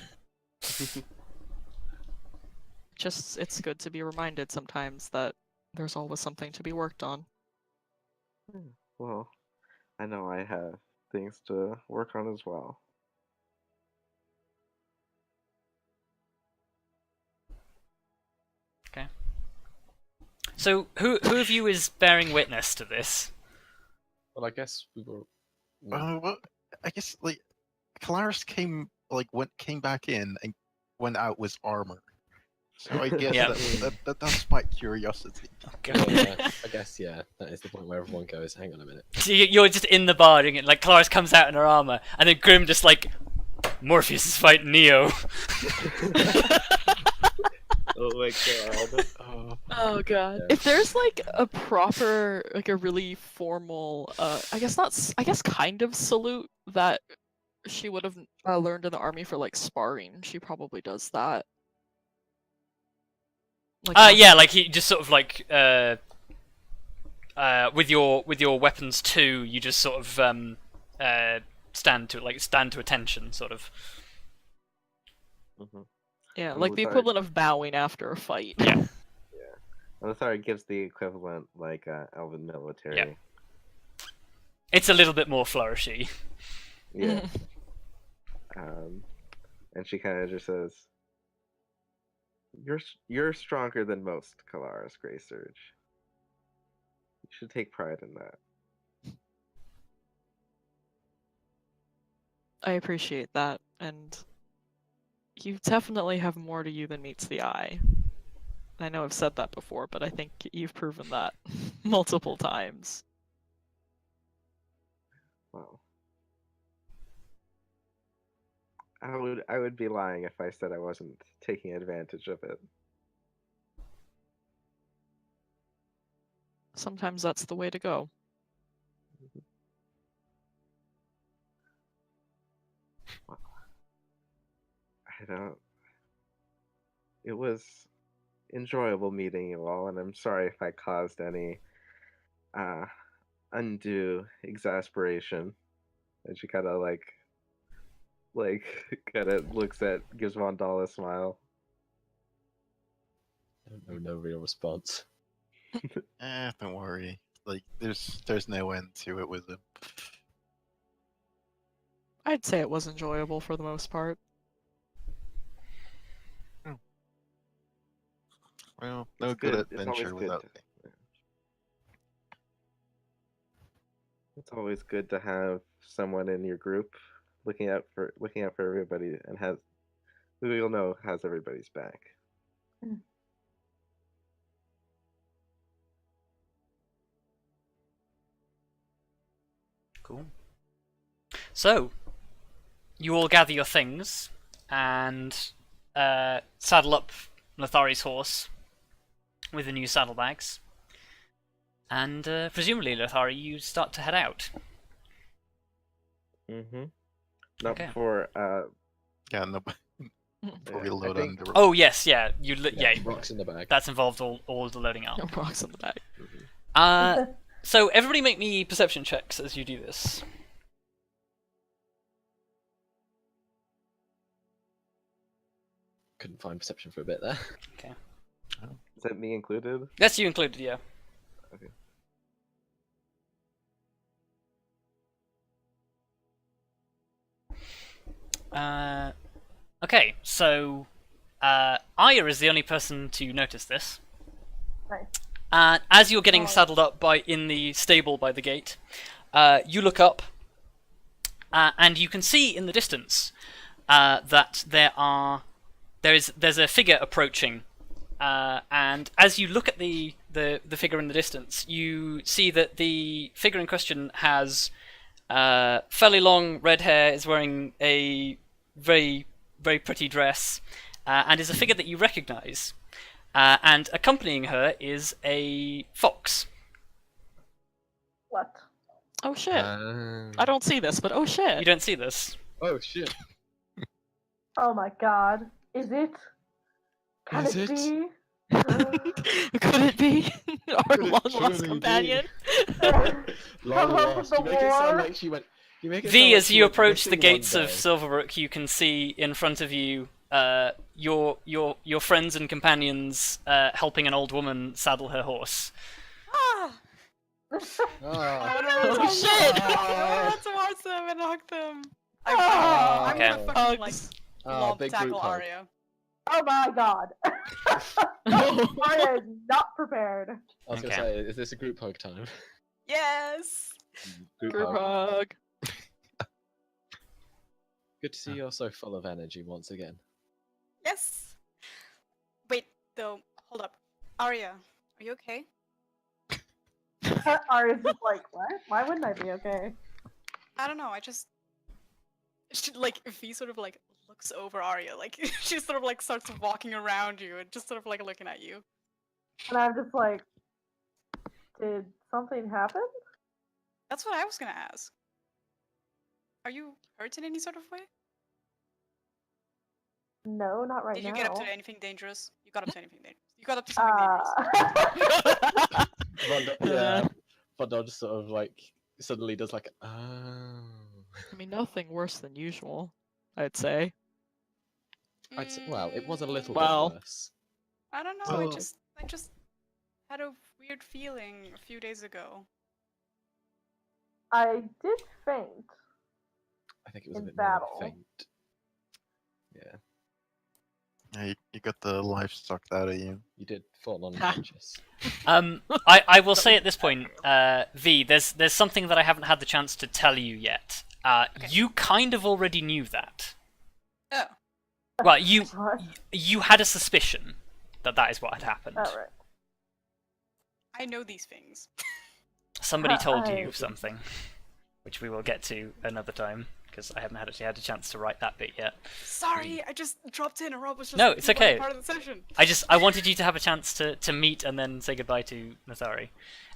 D: Just, it's good to be reminded sometimes that there's always something to be worked on.
C: Well, I know I have things to work on as well.
A: So, who of you is bearing witness to this?
E: Well, I guess we were.
F: Well, I guess like Kelariis came back in and went out with armor. So I guess
A: Yeah.
F: that's spiked curiosity.
E: Yeah, I guess, yeah. That is the point where everyone goes, hang on a minute.
A: So you're just in the bar doing it, like Kelariis comes out in her armor, and then Grim just like, Morpheus is fighting Neo.
C: Oh my god.
F: Oh.
D: Oh god.
E: Yeah.
D: If there's like a proper, like a really formal, I guess kind of salute that she would have learned in the army for like sparring, she probably does that. Like,
A: Yeah, like he just sort of like with your weapons too, you just sort of stand to attention, sort of.
C: Mhm.
D: yeah,
C: I'm
D: like the
C: sorry.
D: equivalent of bowing after a fight.
A: Yeah.
C: Lithari gives the equivalent like elven military.
A: Yeah. It's a little bit more flourishy.
C: Yeah. And she kind of just says, "You're stronger than most, Kelariis Greysurge. You should take pride in that."
D: I appreciate that, and you definitely have more to you than meets the eye. I know I've said that before, but I think you've proven that multiple times.
C: Well, I would be lying if I said I wasn't taking advantage of it.
D: Sometimes that's the way to go.
C: I don't. It was enjoyable meeting you all, and I'm sorry if I caused any undue exasperation. And she kind of like like kind of gives Vondal a smile.
E: No real response.
F: Don't worry. Like, there's no end to it with him.
D: I'd say it was enjoyable for the most part.
F: Well, no
C: It's
F: good
C: good. It's always
F: adventure
C: good
F: without.
C: It's always good to have someone in your group looking out for everybody and who you'll know has everybody's back.
A: Cool. So, you all gather your things and saddle up Lithari's horse with the new saddlebags. And presumably, Lithari, you start to head out.
C: Mm-hmm. Not
A: Okay.
C: before.
F: Yeah, no. Before we load
C: think-
F: on the.
A: Oh yes, yeah. Yeah.
E: Rocks in the bag.
A: That's involved all the loading up.
D: No rocks in the bag.
A: So everybody make me perception checks as you do this.
E: Couldn't find perception for a bit there.
C: Is that me included?
A: That's you included, yeah.
C: Okay.
A: Okay, so Arya is the only person to notice this.
B: Nice.
A: As you're getting
B: Oh.
A: saddled up in the stable by the gate, you look up, and you can see in the distance that there's a figure approaching. And as you look at the figure in the distance, you see that the figure in question has fairly long red hair, is wearing a very, very pretty dress, and is a figure that you recognise. And accompanying her is a fox.
B: What?
D: Oh shit. I don't see this, but oh shit.
A: You don't see this.
E: Oh shit.
B: Oh my god. Is it? Can
E: Is
B: it
E: it?
B: be?
D: Could it be our
E: Could it
D: long lost
E: truly be?
D: companion?
E: Long
B: love
E: lost.
B: the
E: You make it sound
B: war.
E: like she went. You make it sound
A: V,
E: like
A: as
E: she
A: you
E: went
A: approach the
E: missing
A: gates
E: one
A: of
E: day.
A: Silverbrook, you can see in front of you your friends and companions helping an old woman saddle her horse.
G: Ah!
E: Ah.
D: Oh shit!
G: I run towards them and hug them.
B: Oh,
G: I'm
A: okay.
G: gonna fucking like
D: Hugs.
G: lump
E: big
G: tackle
E: group hug.
G: Arya.
B: Oh my god. Arya is not prepared.
E: I was
A: Okay.
E: gonna say, is this a group hug time?
G: Yes.
E: Group
D: Group
E: hug.
D: hug.
E: Good to see you're so full of energy once again.
G: Yes. Wait, though. Hold up. Arya, are you okay?
B: Arya's just like, what? Why wouldn't I be okay?
G: I don't know. Like, if he sort of like looks over Arya, like she sort of like starts walking around you and just sort of like looking at you.
B: And I'm just like, did something happen?
G: That's what I was gonna ask. Are you hurt in any sort of way?
B: No, not right
G: Did
B: now.
G: you get up to anything dangerous? You got up to anything dangerous. You got up to something dangerous.
E: Yeah. Vondal just sort of like suddenly does like oh.
D: I mean, nothing worse than usual, I'd say.
E: Well, it was a little
D: Well.
E: bit worse.
G: I don't know.
E: Oh.
G: I just had a weird feeling a few days ago.
B: I did faint.
E: I think it was a
B: In
E: bit more
B: battle.
E: faint. Yeah,
F: Yeah, you got the life sucked out of you.
E: you did fall unconscious.
A: I will say at this point, V, there's something that I haven't had the chance to tell you yet.
G: Okay.
A: You kind of already knew that.
G: Oh.
A: Well, you
B: What?
A: you had a suspicion that that is what had happened.
B: Oh, right.
G: I know these things.
A: Somebody told
B: I-
A: you something, which we will get to another time because I haven't actually had a chance to write that bit yet.
G: Sorry, I just dropped in and Rob was just
A: No,
G: like,
A: it's
G: "You wanna be
A: okay.
G: part of the session.
A: I wanted you to have a chance to meet and then say goodbye to Lithari.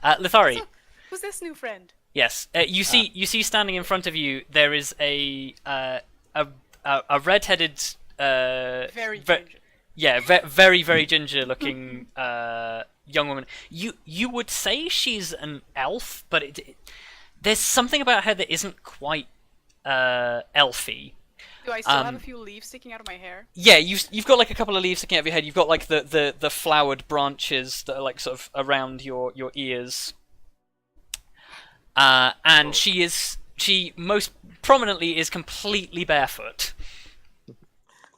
A: Lithari,
G: So, who's this new friend?
A: yes, you see standing in front of you there is a redheaded
G: Very
A: ve-
G: ginger.
A: yeah, very very ginger looking young woman. You would say she's an elf, but there's something about her that isn't quite elfy.
G: Do I still have
A: Um,
G: a few leaves sticking out of my hair?
A: Yeah, you've got like a couple of leaves sticking out of your head. You've got like the flowered branches that are like sort of around your ears. And she most prominently is completely barefoot.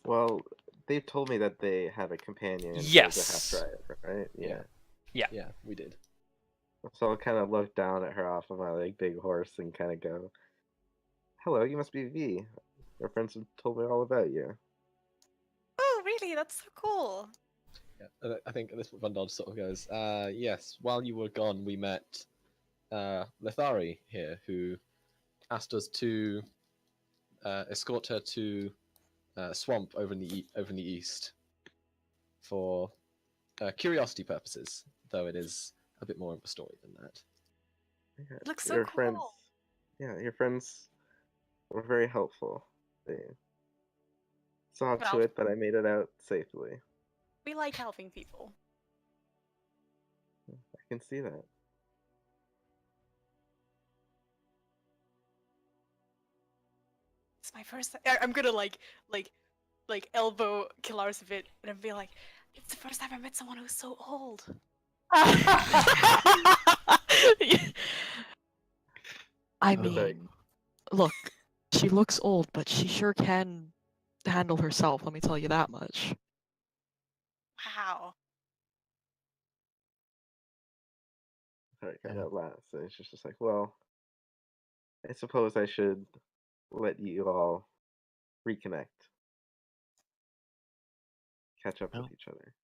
C: Well, they've told me that they have a companion.
A: Yes.
C: Who's a half driver, right? Yeah.
E: Yeah, we did.
C: So I'll kind of look down at her off of my like big horse and kind of go, "Hello, you must be V. Your friends have told me all about you."
G: Oh, really? That's so cool.
E: Yeah, and I think at this point Vondal sort of goes, yes, while you were gone, we met Lithari here, who asked us to escort her to swamp over in the east for curiosity purposes, though it is a bit more of a story than that.
C: Yeah,
G: It looks so
C: your
G: cool.
C: friends, yeah, your friends were very helpful. They saw to
G: Well-
C: it that I made it out safely.
G: We like helping people.
C: I can see that.
G: It's my first time. I'm gonna like elbow Kelariis a bit and be like, it's the first time I met someone who's so old.
D: I
C: Okay.
D: mean, look, she looks old, but she sure can handle herself, let me tell you that much.
G: Wow.
C: Sorry, kind of laughs. And it's just like, well, I suppose I should let you all reconnect, catch up
F: Well.
C: with each other.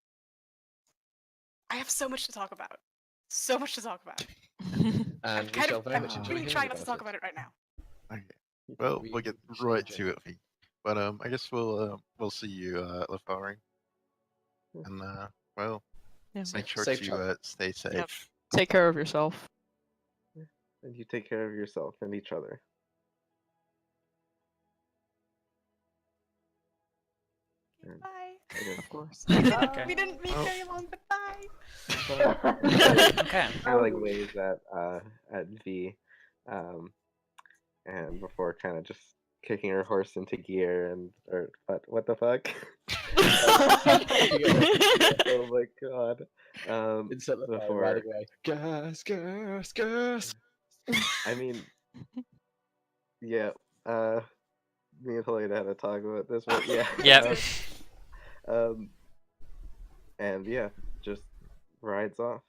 G: I have so much to talk about. So much to talk about.
E: And we
G: Kind
E: shall
G: of,
E: very
G: I'm
E: much enjoy
G: really
E: hearing
G: trying not to talk about it right now.
F: Okay. Well,
E: We-
F: we'll get
E: we shall
F: right
E: enjoy
F: to it, V. But I guess we'll see you, Lithari.
C: Yeah.
F: And well,
D: Yeah.
F: make sure
E: Safe
F: to
E: travel.
F: stay safe.
D: Take care of yourself.
C: And you take care of yourself and each other. And
G: Bye.
C: I guess
D: Of course.
A: Okay.
G: We didn't meet
F: Oh.
G: very long, but bye.
A: Okay.
C: kind of like waves at V, and before kind of just kicking her horse into gear and or what the fuck? Oh my god.
E: Insert the fire
C: Before
E: right away. Gas, gas, gas.
C: I mean, yeah. Me and Helena had a talk about this, but yeah.
A: Yep.
C: And yeah, just rides off.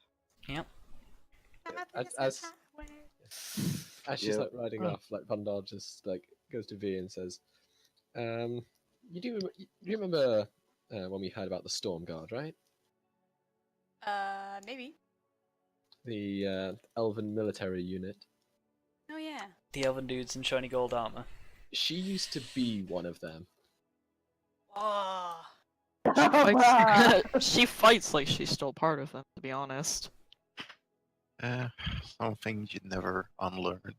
E: As she's
C: Yeah.
E: like riding
D: Oh.
E: off, like Vondal just like goes to V and says, you remember when we heard about the Storm Guard, right?
G: Maybe.
E: The elven military unit.
G: Oh yeah.
A: The elven dudes in shiny gold armor.
E: She used to be one of them.
G: Oh.
D: She fights like she's still part of them, to be honest.
F: Some things you'd never unlearn.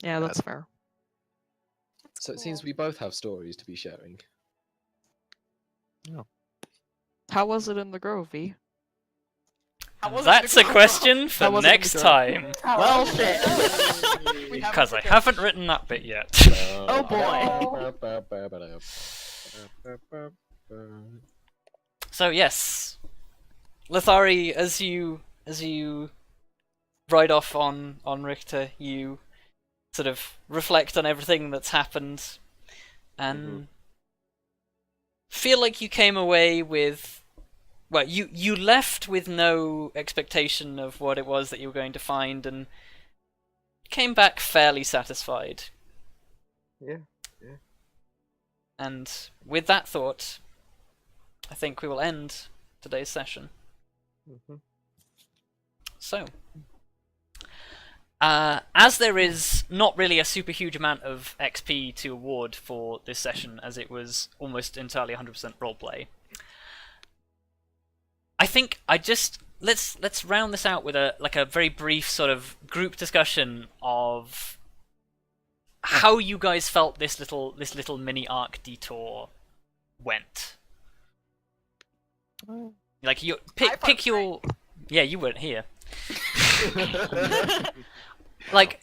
D: Yeah, that's fair.
G: That's
E: So it seems
G: cool.
E: we both have stories to be sharing.
D: How was it in the Grove, V?
G: How was it
A: That's a
G: before?
A: question for
D: How was it in
A: next
D: the
A: time.
D: Well, shit.
G: We
A: Because I
G: to go.
A: haven't written that bit yet.
D: Oh,
A: So yes, Lithari, as you ride off on Richter, you sort of reflect on everything that's happened, and feel like you came away with, well, you left with no expectation of what it was that you were going to find, and came back fairly satisfied.
C: Yeah.
A: And with that thought, I think we will end today's session.
C: Mm-hmm.
A: So, as there is not really a super huge amount of XP to award for this session, as it was almost entirely 100% roleplay, I think let's round this out with a very brief sort of group discussion of how you guys felt this little mini arc detour went. Like you
G: I
A: pick
G: thought
A: pick
G: it
A: your yeah, you weren't here. Like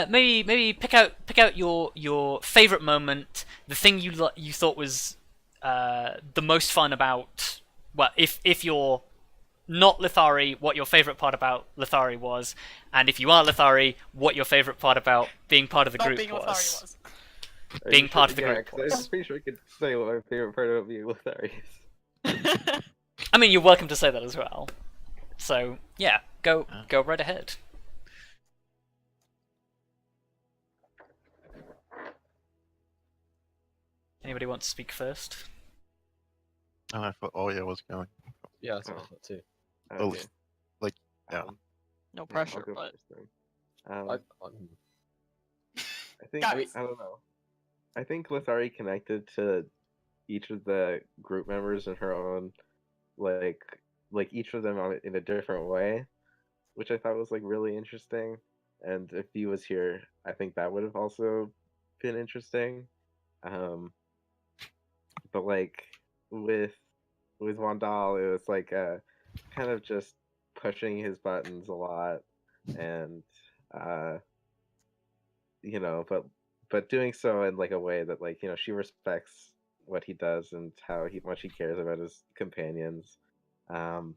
A: maybe pick out your favorite moment, the thing you thought was the most fun about, well, if you're not Lithari, what your favourite part about Lithari was, and if you are Lithari, what your favourite part about being part of the
G: Not
A: group
G: being Lithari
A: was.
G: was.
C: Are
A: Being
C: you
A: part of the
C: yeah,
A: group
C: 'cause
A: was.
C: I'm pretty sure I could say what my favorite part of being Lithari is.
A: I mean, you're welcome to say that as well. So yeah, go right ahead. Anybody want to speak first?
F: Oh, I thought Arya was going.
E: Yeah, that's what I
C: Oh.
E: thought too.
F: Oh,
C: Okay.
F: yeah.
D: No
C: I'll
D: pressure,
C: go
D: but
C: first then. I think
G: Guys.
C: I don't know. I think Lithari connected to each of the group members in her own like each of them in a different way, which I thought was like really interesting. And if he was here, I think that would have also been interesting. But like with Vondal, it was like kind of just pushing his buttons a lot, and you know, but doing so in like a way that like she respects what he does and how much he cares about his companions, and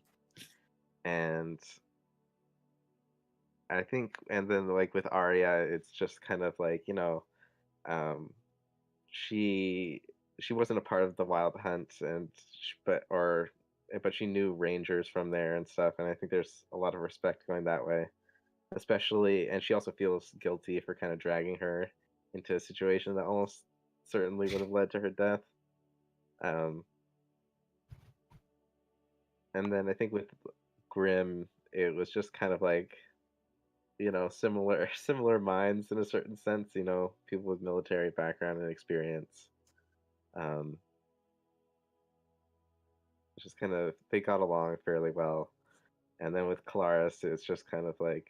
C: I think, and then like with Arya, it's just kind of like um, she wasn't a part of the Wild Hunt, and but she knew Rangers from there and stuff, and I think there's a lot of respect going that way, especially, and she also feels guilty for kind of dragging her into a situation that almost certainly would have led to her death. Um, and then I think with Grim, it was just kind of like similar minds in a certain sense, people with military background and experience. Um, just kind of they got along fairly well. And then with Kelariis, it's just kind of like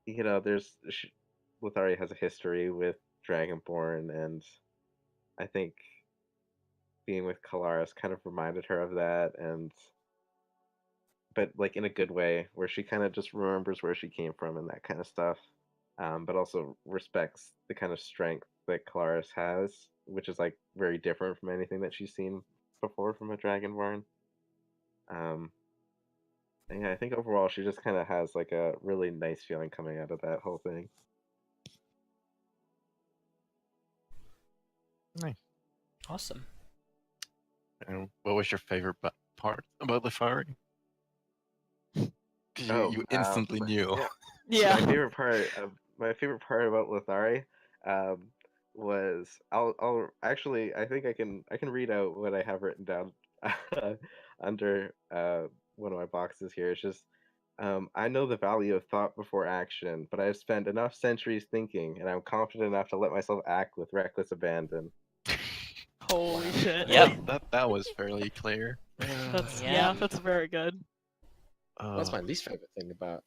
C: Lithari has a history with Dragonborn, and I think being with Kelariis kind of reminded her of that, but like in a good way, where she kind of just remembers where she came from and that kind of stuff, but also respects the kind of strength that Kelariis has, which is like very different from anything that she's seen before from a Dragonborn. And yeah, I think overall she just kind of has like a really nice feeling coming out of that whole thing.
F: Nice.
A: Awesome.
F: And what was your favorite part about Lithari? Because you instantly knew.
C: Yeah.
D: yeah.
C: My favorite part about Lithari was I'll actually I think I can read out what I have written down under one of my boxes here. It's just I know the value of thought before action, but I have spent enough centuries thinking, and I'm confident enough to let myself act with reckless abandon.
D: Holy shit.
A: Yep.
F: That was fairly clear.
D: That's
A: Yeah.
D: that's very good.
E: That's my least favorite thing about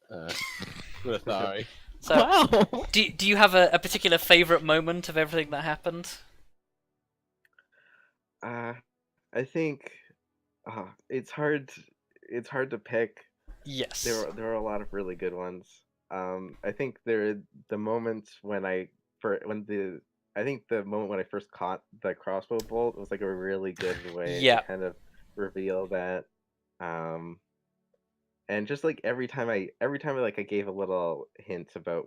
E: Lithari.
A: So,
D: Wow.
A: do you have a particular favourite moment of everything that happened?
C: I think it's hard to pick.
A: Yes.
C: There were a lot of really good ones. I think the moment when I think the moment when I first caught the crossbow bolt was like a really good way
A: Yeah.
C: to kind of reveal that. And just like every time I like I gave a little hint about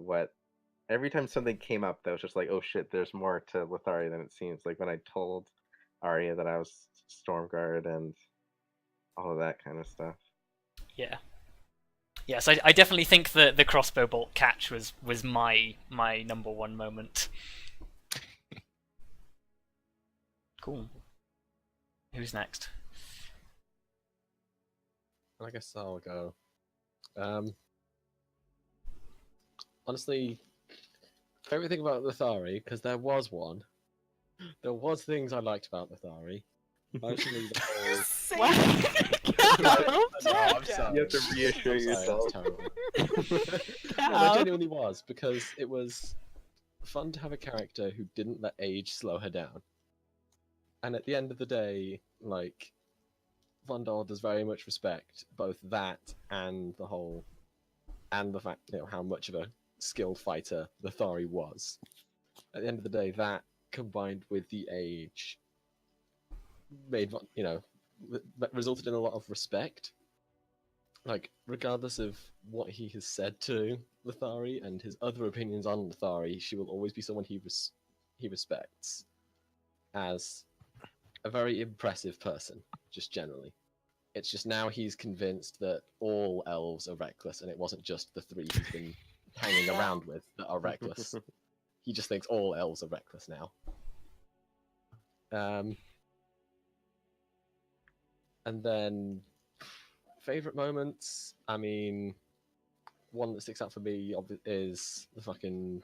C: every time something came up that was just like, oh shit, there's more to Lithari than it seems. Like when I told Arya that I was Stormguard and all of that kind of stuff.
A: Yeah. Yes, I definitely think that the crossbow bolt catch was my number one moment. Cool. Who's next?
E: I guess I'll go. Honestly, favorite thing about Lithari, because there was one. There was things I liked about Lithari. Mostly the whole. No, I'm sorry.
C: You have to reassure
E: I'm sorry,
C: yourself.
E: that's terrible. No, there genuinely was, because it was fun to have a character who didn't let age slow her down. And at the end of the day, like, Vondal does very much respect both that and the fact how much of a skilled fighter Lithari was. At the end of the day, that combined with the age, made resulted in a lot of respect. Like, regardless of what he has said to Lithari and his other opinions on Lithari, she will always be someone he respects as a very impressive person, just generally. It's just now he's convinced that all elves are reckless, and it wasn't just the 3 he's been hanging around with that are reckless. He just thinks all elves are reckless now. And then, favorite moments. I mean, one that sticks out for me is the fucking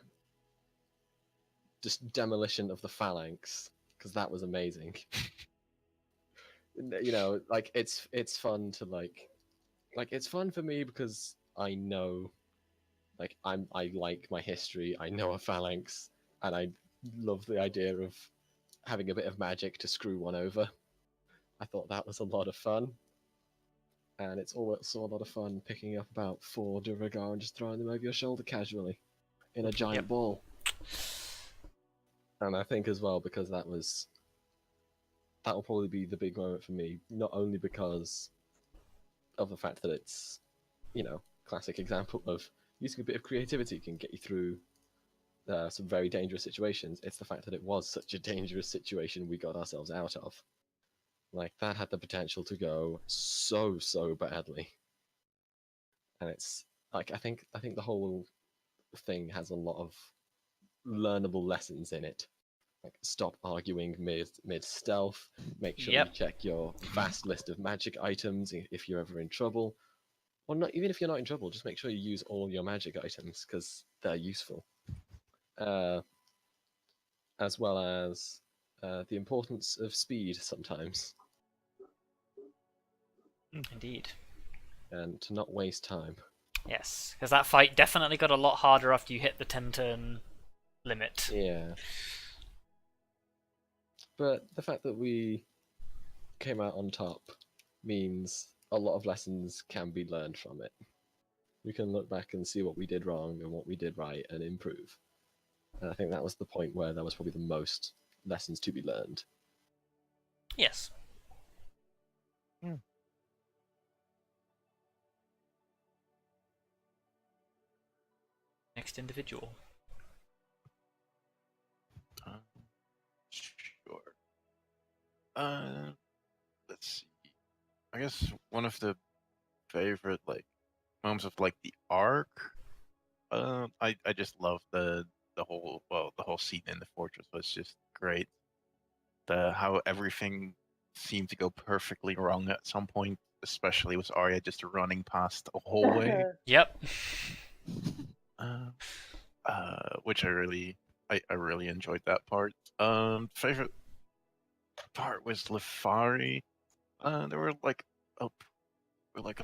E: just demolition of the phalanx, because that was amazing. You know, like it's fun to like it's fun for me because I know, like I like my history. I know a phalanx, and I love the idea of having a bit of magic to screw one over. I thought that was a lot of fun. And it's also a lot of fun picking up about 4 Duragar and just throwing them over your shoulder casually in a giant ball. And I think as well, because that will probably be the big moment for me, not only because of the fact that it's, classic example of using a bit of creativity can get you through some very dangerous situations. It's the fact that it was such a dangerous situation we got ourselves out of. Like, that had the potential to go so badly. And it's like I think the whole thing has a lot of learnable lessons in it. Like, stop arguing mid stealth, make sure you check your vast list of magic items if you're ever in trouble. Or not, even if you're not in trouble, just make sure you use all your magic items because they're useful. As well as the importance of speed sometimes.
A: Indeed.
E: And to not waste time.
A: Yes, because that fight definitely got a lot harder after you hit the 10-turn limit.
E: Yeah. But the fact that we came out on top means a lot of lessons can be learned from it. We can look back and see what we did wrong and what we did right and improve. And I think that was the point where there was probably the most lessons to be learned.
A: Yes. Next individual.
F: Sure. Let's see. I guess one of the favorite moments of the arc. I just love the whole scene in the fortress was just great. How everything seemed to go perfectly wrong at some point, especially with Arya just running past a hallway.
A: Yep.
F: Which I really enjoyed that part. Favorite part was Lithari. There were a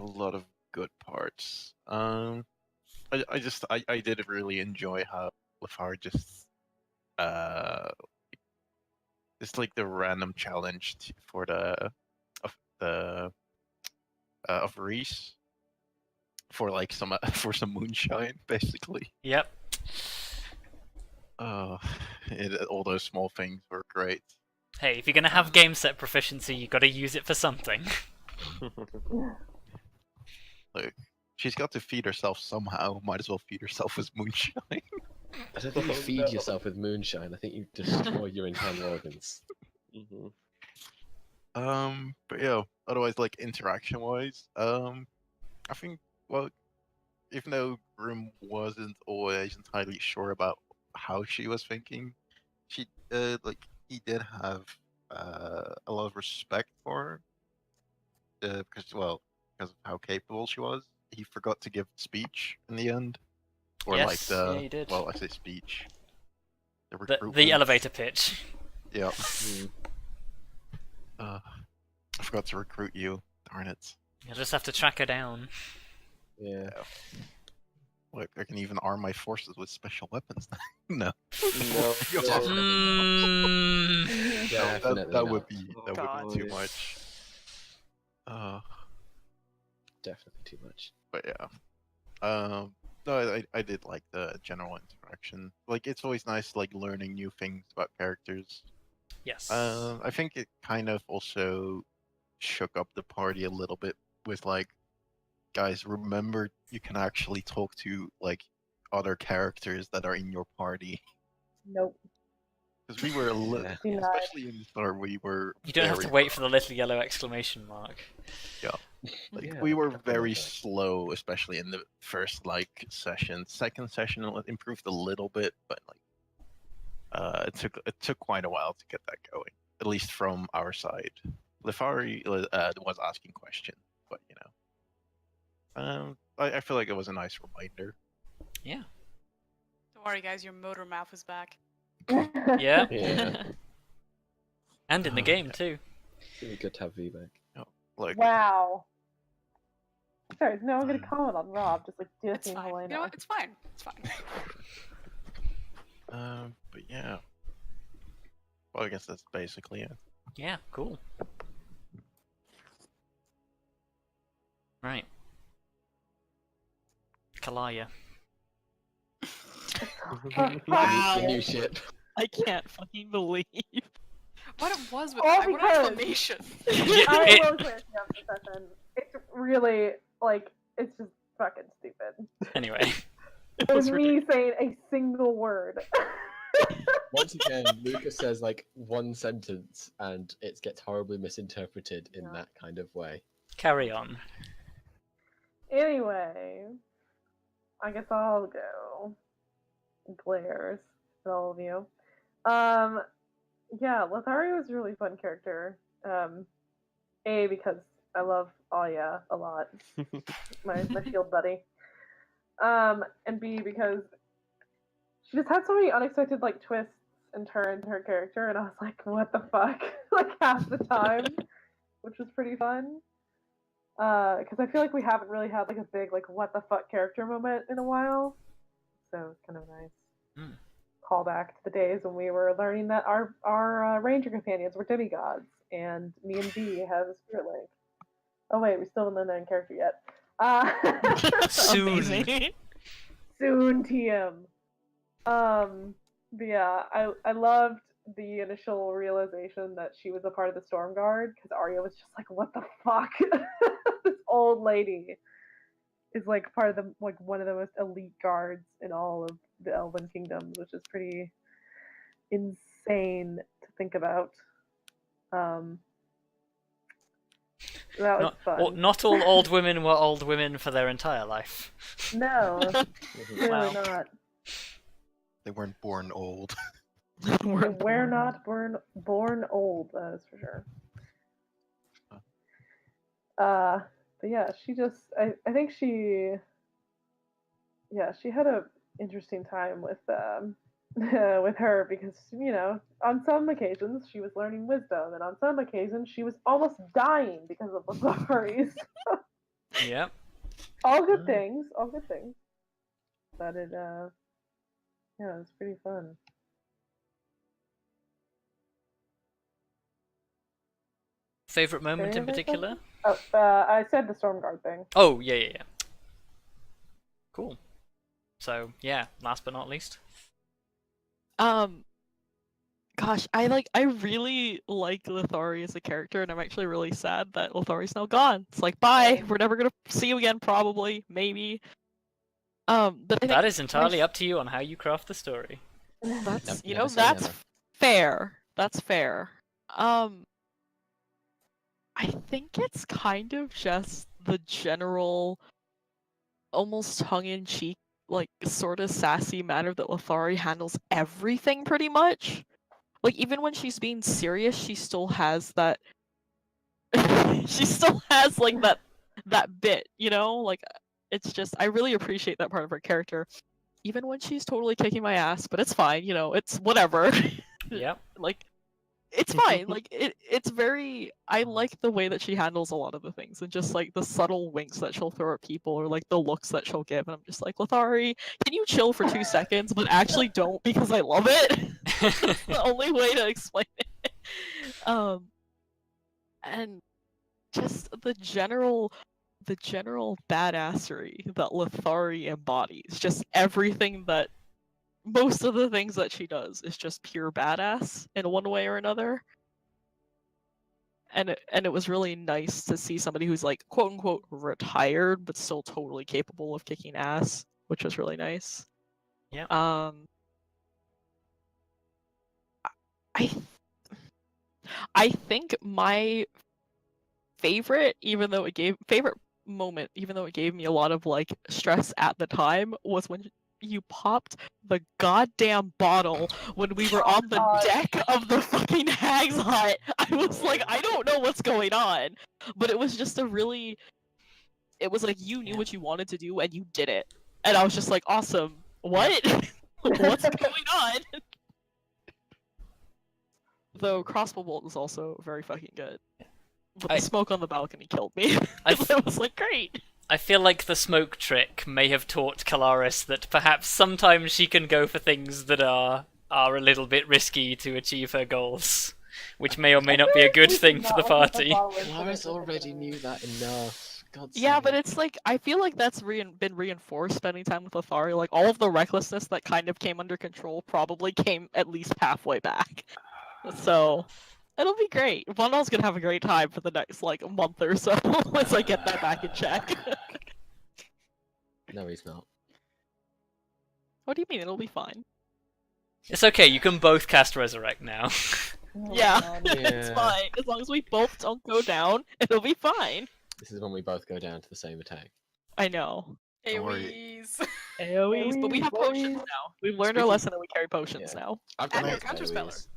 F: lot of good parts. I did really enjoy how Lithari just it's like the random challenge for of Reese for for some moonshine, basically.
A: Yep.
F: All those small things were great.
A: Hey, if you're gonna have game set proficiency, you gotta use it for something.
F: Look, she's got to feed herself somehow. Might as well feed herself with moonshine.
E: I don't think you feed yourself with moonshine. I think you destroy your internal organs.
F: But yeah, otherwise, interaction-wise, I think, even though Grim wasn't always entirely sure about how she was thinking, he did have a lot of respect for her, because of how capable she was. He forgot to give speech in the end, or
A: Yes, he did.
F: Well, I say speech.
A: The elevator pitch.
F: Yeah. I forgot to recruit you. Darn it.
A: You'll just have to track her down.
E: Yeah.
F: Look, I can even arm my forces with special weapons. No. That would be too much.
E: Definitely too much.
F: But yeah. No, No, I did like the general interaction. Like, it's always nice, like, learning new things about characters.
A: Yes.
F: I think it kind of also shook up the party a little bit with, like, guys, remember you can actually talk to, like, other characters that are in your party.
B: Nope.
F: Because we were a little,
E: Yeah.
B: Denied.
F: especially in the start, we were.
A: You don't have to
F: very
A: wait for the little yellow exclamation mark.
F: Like,
E: Yeah,
F: we were
E: definitely
F: very
E: like that.
F: slow, especially in the first like session. Second session improved a little bit, but like it took quite a while to get that going. At least from our side. Lithari was asking questions, but you know, I feel like it was a nice reminder.
A: Yeah.
G: Don't worry, guys. Your motor mouth is back.
A: Yeah.
E: Yeah.
A: And in the game too.
E: It's really good to have V back.
F: Like,
B: Wow. Sorry, is no one gonna comment on Rob just like
G: It's
B: dissing
G: fine.
B: Helena?
G: You know what? It's fine. It's fine.
F: but yeah. Well, I guess that's basically it.
A: Yeah, cool. Right. Kallistrate.
E: The new ship.
D: I can't fucking believe.
G: What it was with
B: All
G: that? What
B: because-
G: exclamation?
B: I will clear up the session. It's really like it's just fucking stupid.
A: Anyway.
B: It was me saying a single word.
E: Once again, Luka says like one sentence and it gets horribly misinterpreted in
B: Yeah.
E: that kind of way.
A: Carry on.
B: Anyway, I guess I'll go. Glares at all of you. Yeah, Lithari was a really fun character. A, because I love Aweyeah a lot. my shield buddy. And B, because she just had so many unexpected like twists and turns in her character, and I was like, what the fuck? Like half the time, which was pretty fun. Because I feel like we haven't really had like a big like what the fuck character moment in a while, so it's kind of nice.
A: Mm.
B: Callback to the days when we were learning that our ranger companions were demigods, and me and B have a spirit link. Oh wait, we still haven't learned that in character yet.
A: Soon.
D: Amazing.
B: Soon, TM. But yeah, I loved the initial realization that she was a part of the Storm Guard, because Arya was just like, what the fuck? This old lady is like part of the like one of the most elite guards in all of the Elven kingdoms, which is pretty insane to think about. That was fun.
A: Not all old women were old women for their entire life.
B: No, clearly
A: Wow.
B: not.
F: They weren't born old.
B: We're not born old, that is for sure. But yeah, she just I think she had a interesting time with with her, because you know, on some occasions she was learning wisdom, and on some occasions she was almost dying because of Lithari's.
A: Yep.
B: All good things. But it it was pretty fun.
A: Favorite moment in
B: Anything like that?
A: particular?
B: Oh, I said the Storm Guard thing.
A: Oh, yeah. Cool. So, yeah, last but not least.
D: Gosh, I really like Lithari as a character, and I'm actually really sad that Lithari's now gone. It's like, bye,
B: Same.
D: we're never gonna see you again, probably, maybe. But I think
A: That is entirely up to you on how you craft the story.
D: that's
E: Never say
D: that's
E: never.
D: fair. That's fair. I think it's kind of just the general, almost tongue-in-cheek, like sort of sassy manner that Lithari handles everything pretty much. Like even when she's being serious, she still has that. She still has like that bit, you know. Like it's just I really appreciate that part of her character, even when she's totally kicking my ass. But it's fine, you know. It's whatever.
A: Yep.
D: Like it's fine. Like it's very I like the way that she handles a lot of the things, and just like the subtle winks that she'll throw at people, or like the looks that she'll give, and I'm just like, Lithari, can you chill for 2 seconds? But actually don't, because I love it. That's the only way to explain it. And just the general the general badassery that Lithari embodies. Just everything that most of the things that she does is just pure badass in one way or another. And it was really nice to see somebody who's like quote unquote retired but still totally capable of kicking ass, which was really nice.
A: Yeah.
D: I think my favorite moment, even though it gave me a lot of like stress at the time, was when you popped the goddamn bottle when we were on the
B: God.
D: deck of the fucking hag's hut. I was like, I don't know what's going on, but it was just it was like you knew what you wanted to do and you did it, and I was just like, awesome. What? What's going on? Though crossbow bolt is also very fucking good. But the smoke on the balcony killed me. It was like, great.
A: I feel like the smoke trick may have taught Kelariis that perhaps sometimes she can go for things that are a little bit risky to achieve her goals, which may or may not be a good thing for the party.
E: Kelariis already knew that enough. God's
D: Yeah,
E: sake.
D: but it's like, I feel like that's been reinforced spending time with Lithari. Like, all of the recklessness that kind of came under control probably came at least halfway back. So, it'll be great. Vondal's gonna have a great time for the next, like, month or so once I get that back in check.
E: No, he's not.
D: What do you mean? It'll be fine.
A: It's okay, you can both cast Resurrect now.
B: Oh,
D: Yeah,
B: God.
D: it's
E: Yeah.
D: fine. As long as we both don't go down, it'll be fine.
E: This is when we both go down to the same attack.
D: I know.
F: Don't worry.
G: AoEs.
D: AoEs, but we have
B: boys.
D: potions now. We've learned our
E: Speaking-
D: lesson and we carry potions
E: Yeah.
D: now.
E: I've
G: And
E: got
G: your
E: my
G: counterspeller.
E: AoEs.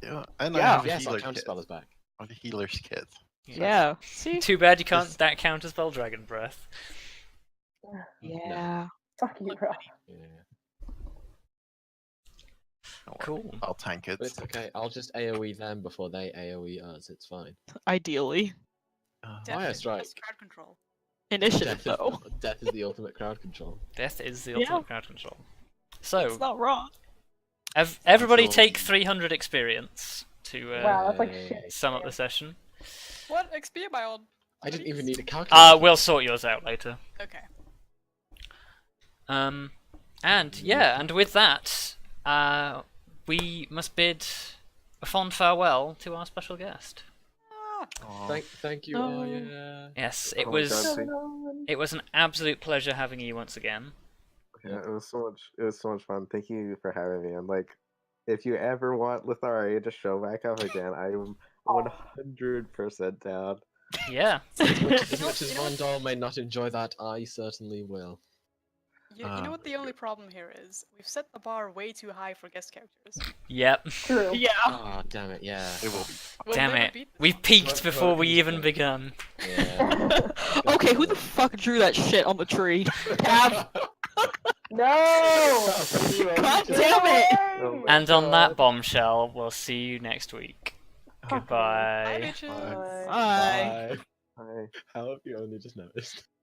F: Yeah, and I
D: Yeah.
F: have a
E: Yes, our
F: healer kit.
E: counterspell is back.
F: I have a healer's kit.
D: Yeah. See?
A: Too bad you can't
E: This-
A: that count as Spell Dragon Breath.
D: Yeah.
B: Fuck you, bro.
E: Yeah.
F: Don't worry,
A: Cool.
F: I'll tank it.
E: But it's okay. I'll just AoE them before they AoE us. It's fine.
D: Ideally.
G: Death
E: Fire
G: is
E: strike.
G: just crowd control.
D: Initiative,
E: Death
D: though.
E: death is the ultimate crowd control.
A: Death is the
D: Yeah.
A: ultimate crowd control. So,
D: It's not wrong.
A: everybody
E: Control.
A: take 300 experience to
B: Wow, that's like
E: Yay.
B: shit.
A: sum up the session.
G: What XP am I on?
E: I didn't even need a calculator.
A: We'll sort yours out later.
G: Okay.
A: And yeah, and with that, we must bid a fond farewell to our special guest.
G: Ah,
E: Thank you,
D: No.
E: Arya.
A: Yes,
C: Oh
A: it
C: my
A: was
C: God,
A: it was an absolute pleasure having you once again.
C: Yeah, it was so much fun. Thank you for having me. And like, if you ever want Lithari to show back up again, I am 100% down.
A: Yeah.
E: As
G: You
E: much
G: know-
E: as
G: you know-
E: Vondal may not enjoy that, I certainly will.
G: you know what the only problem here is? We've set the bar way too high for guest characters.
A: Yep.
B: True.
D: Yeah.
E: Ah, damn it, yeah.
F: It will be.
G: We'll
A: Damn
G: never
A: it.
G: beat this
A: We've
G: one.
A: peaked
E: Well,
A: before we
E: he's
A: even
E: good.
A: begun.
E: Yeah.
D: Okay, who the fuck drew that shit on the tree? Cav,
B: No!
D: God damn it!
C: Oh my
A: And on that
C: God.
A: bombshell, we'll see you next week.
B: Fucking-
G: Bye,
A: Goodbye.
G: bitches.
D: Bye.
E: Bye.
C: Hi.
E: How have you only just noticed?